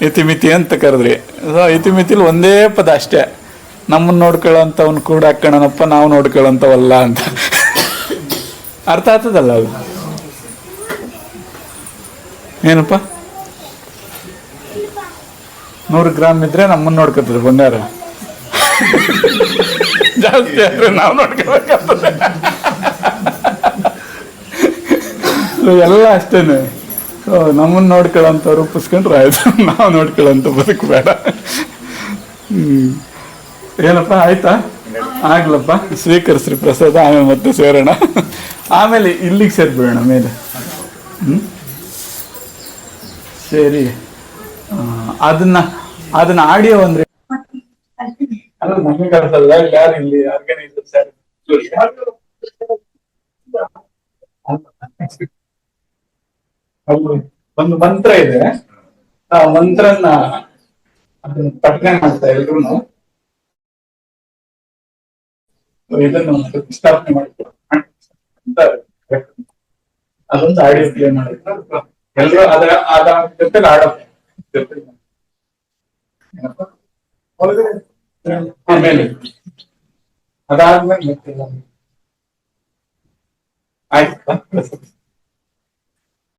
ಇತಿಮಿತಿ ಅಂತ ಕರೆದ್ರಿ, ಸೊ ಇತಿಮಿತಿಲಿ ಒಂದೇ ಪದ ಅಷ್ಟೇ, ನಮ್ಮನ್ನ ನೋಡ್ಕೊಳ್ಳೋಂಥವ್ನು ಕೂಡ ಹಾಕೋಣಪ್ಪ, ನಾವು ನೋಡ್ಕೊಳ್ಳೋಂಥವಲ್ಲ ಅಂತ. ಅರ್ಥ ಆಗ್ತದಲ್ಲ ಅದು? ಏನಪ್ಪ, 100 ಗ್ರಾಮ್ ಇದ್ರೆ ನಮ್ಮನ್ನ ನೋಡ್ಕೊತದೆ ಬಂಗಾರ, ಜಾಸ್ತಿ ಆದ್ರೆ ನಾವು ನೋಡ್ಕೋಬೇಕಾಗ್ತದೆ. ಎಲ್ಲ ಅಷ್ಟೇನೆ. ಸೊ ನಮ್ಮನ್ನ ನೋಡ್ಕೊಳ್ಳೋಂಥವ್ರು ರೂಪಿಸ್ಕೊಂಡ್ರೆ ಆಯ್ತು, ನಾವು ನೋಡ್ಕೊಳ್ಳೋಂಥ ಬದುಕು ಬೇಡ. ಏನಪ್ಪ, ಆಯ್ತಾ? ಆಗ್ಲಪ್ಪ, ಸ್ವೀಕರಿಸ್ರಿ ಪ್ರಸಾದ, ಆಮೇಲೆ ಮತ್ತೆ ಸೇರೋಣ. ಆಮೇಲೆ ಇಲ್ಲಿಗೆ ಸೇರ್ಬಿಡೋಣ ಮೇಲೆ. ಸರಿ, ಅದನ್ನ ಆಡಿಯೋ ಅಂದ್ರೆ ಅಲ್ಲ, ನಮಗೆ ಕಳ್ಸಲ್ಲ, ಯಾರು ಇಲ್ಲಿ ಆರ್ಗನೈಸರ್ ಸರ್. ಒಂದು ಮಂತ್ರ ಇದೆ, ಆ ಮಂತ್ರನ ಅದನ್ನ ಪಠನೆ ಮಾಡ್ತಾ ಎಲ್ರು ಇದನ್ನು ಸ್ಥಾಪನೆ ಮಾಡ್ತಾರೆ. ಅದೊಂದು ಆಡಿಯೋ ಪ್ಲೇ ಮಾಡಿದ್ರು ಎಲ್ಲರೂ, ಅದ ಜೊತೆ ಆಮೇಲೆ ಅದಾದ್ಮೇಲೆ ಆಯ್ತು.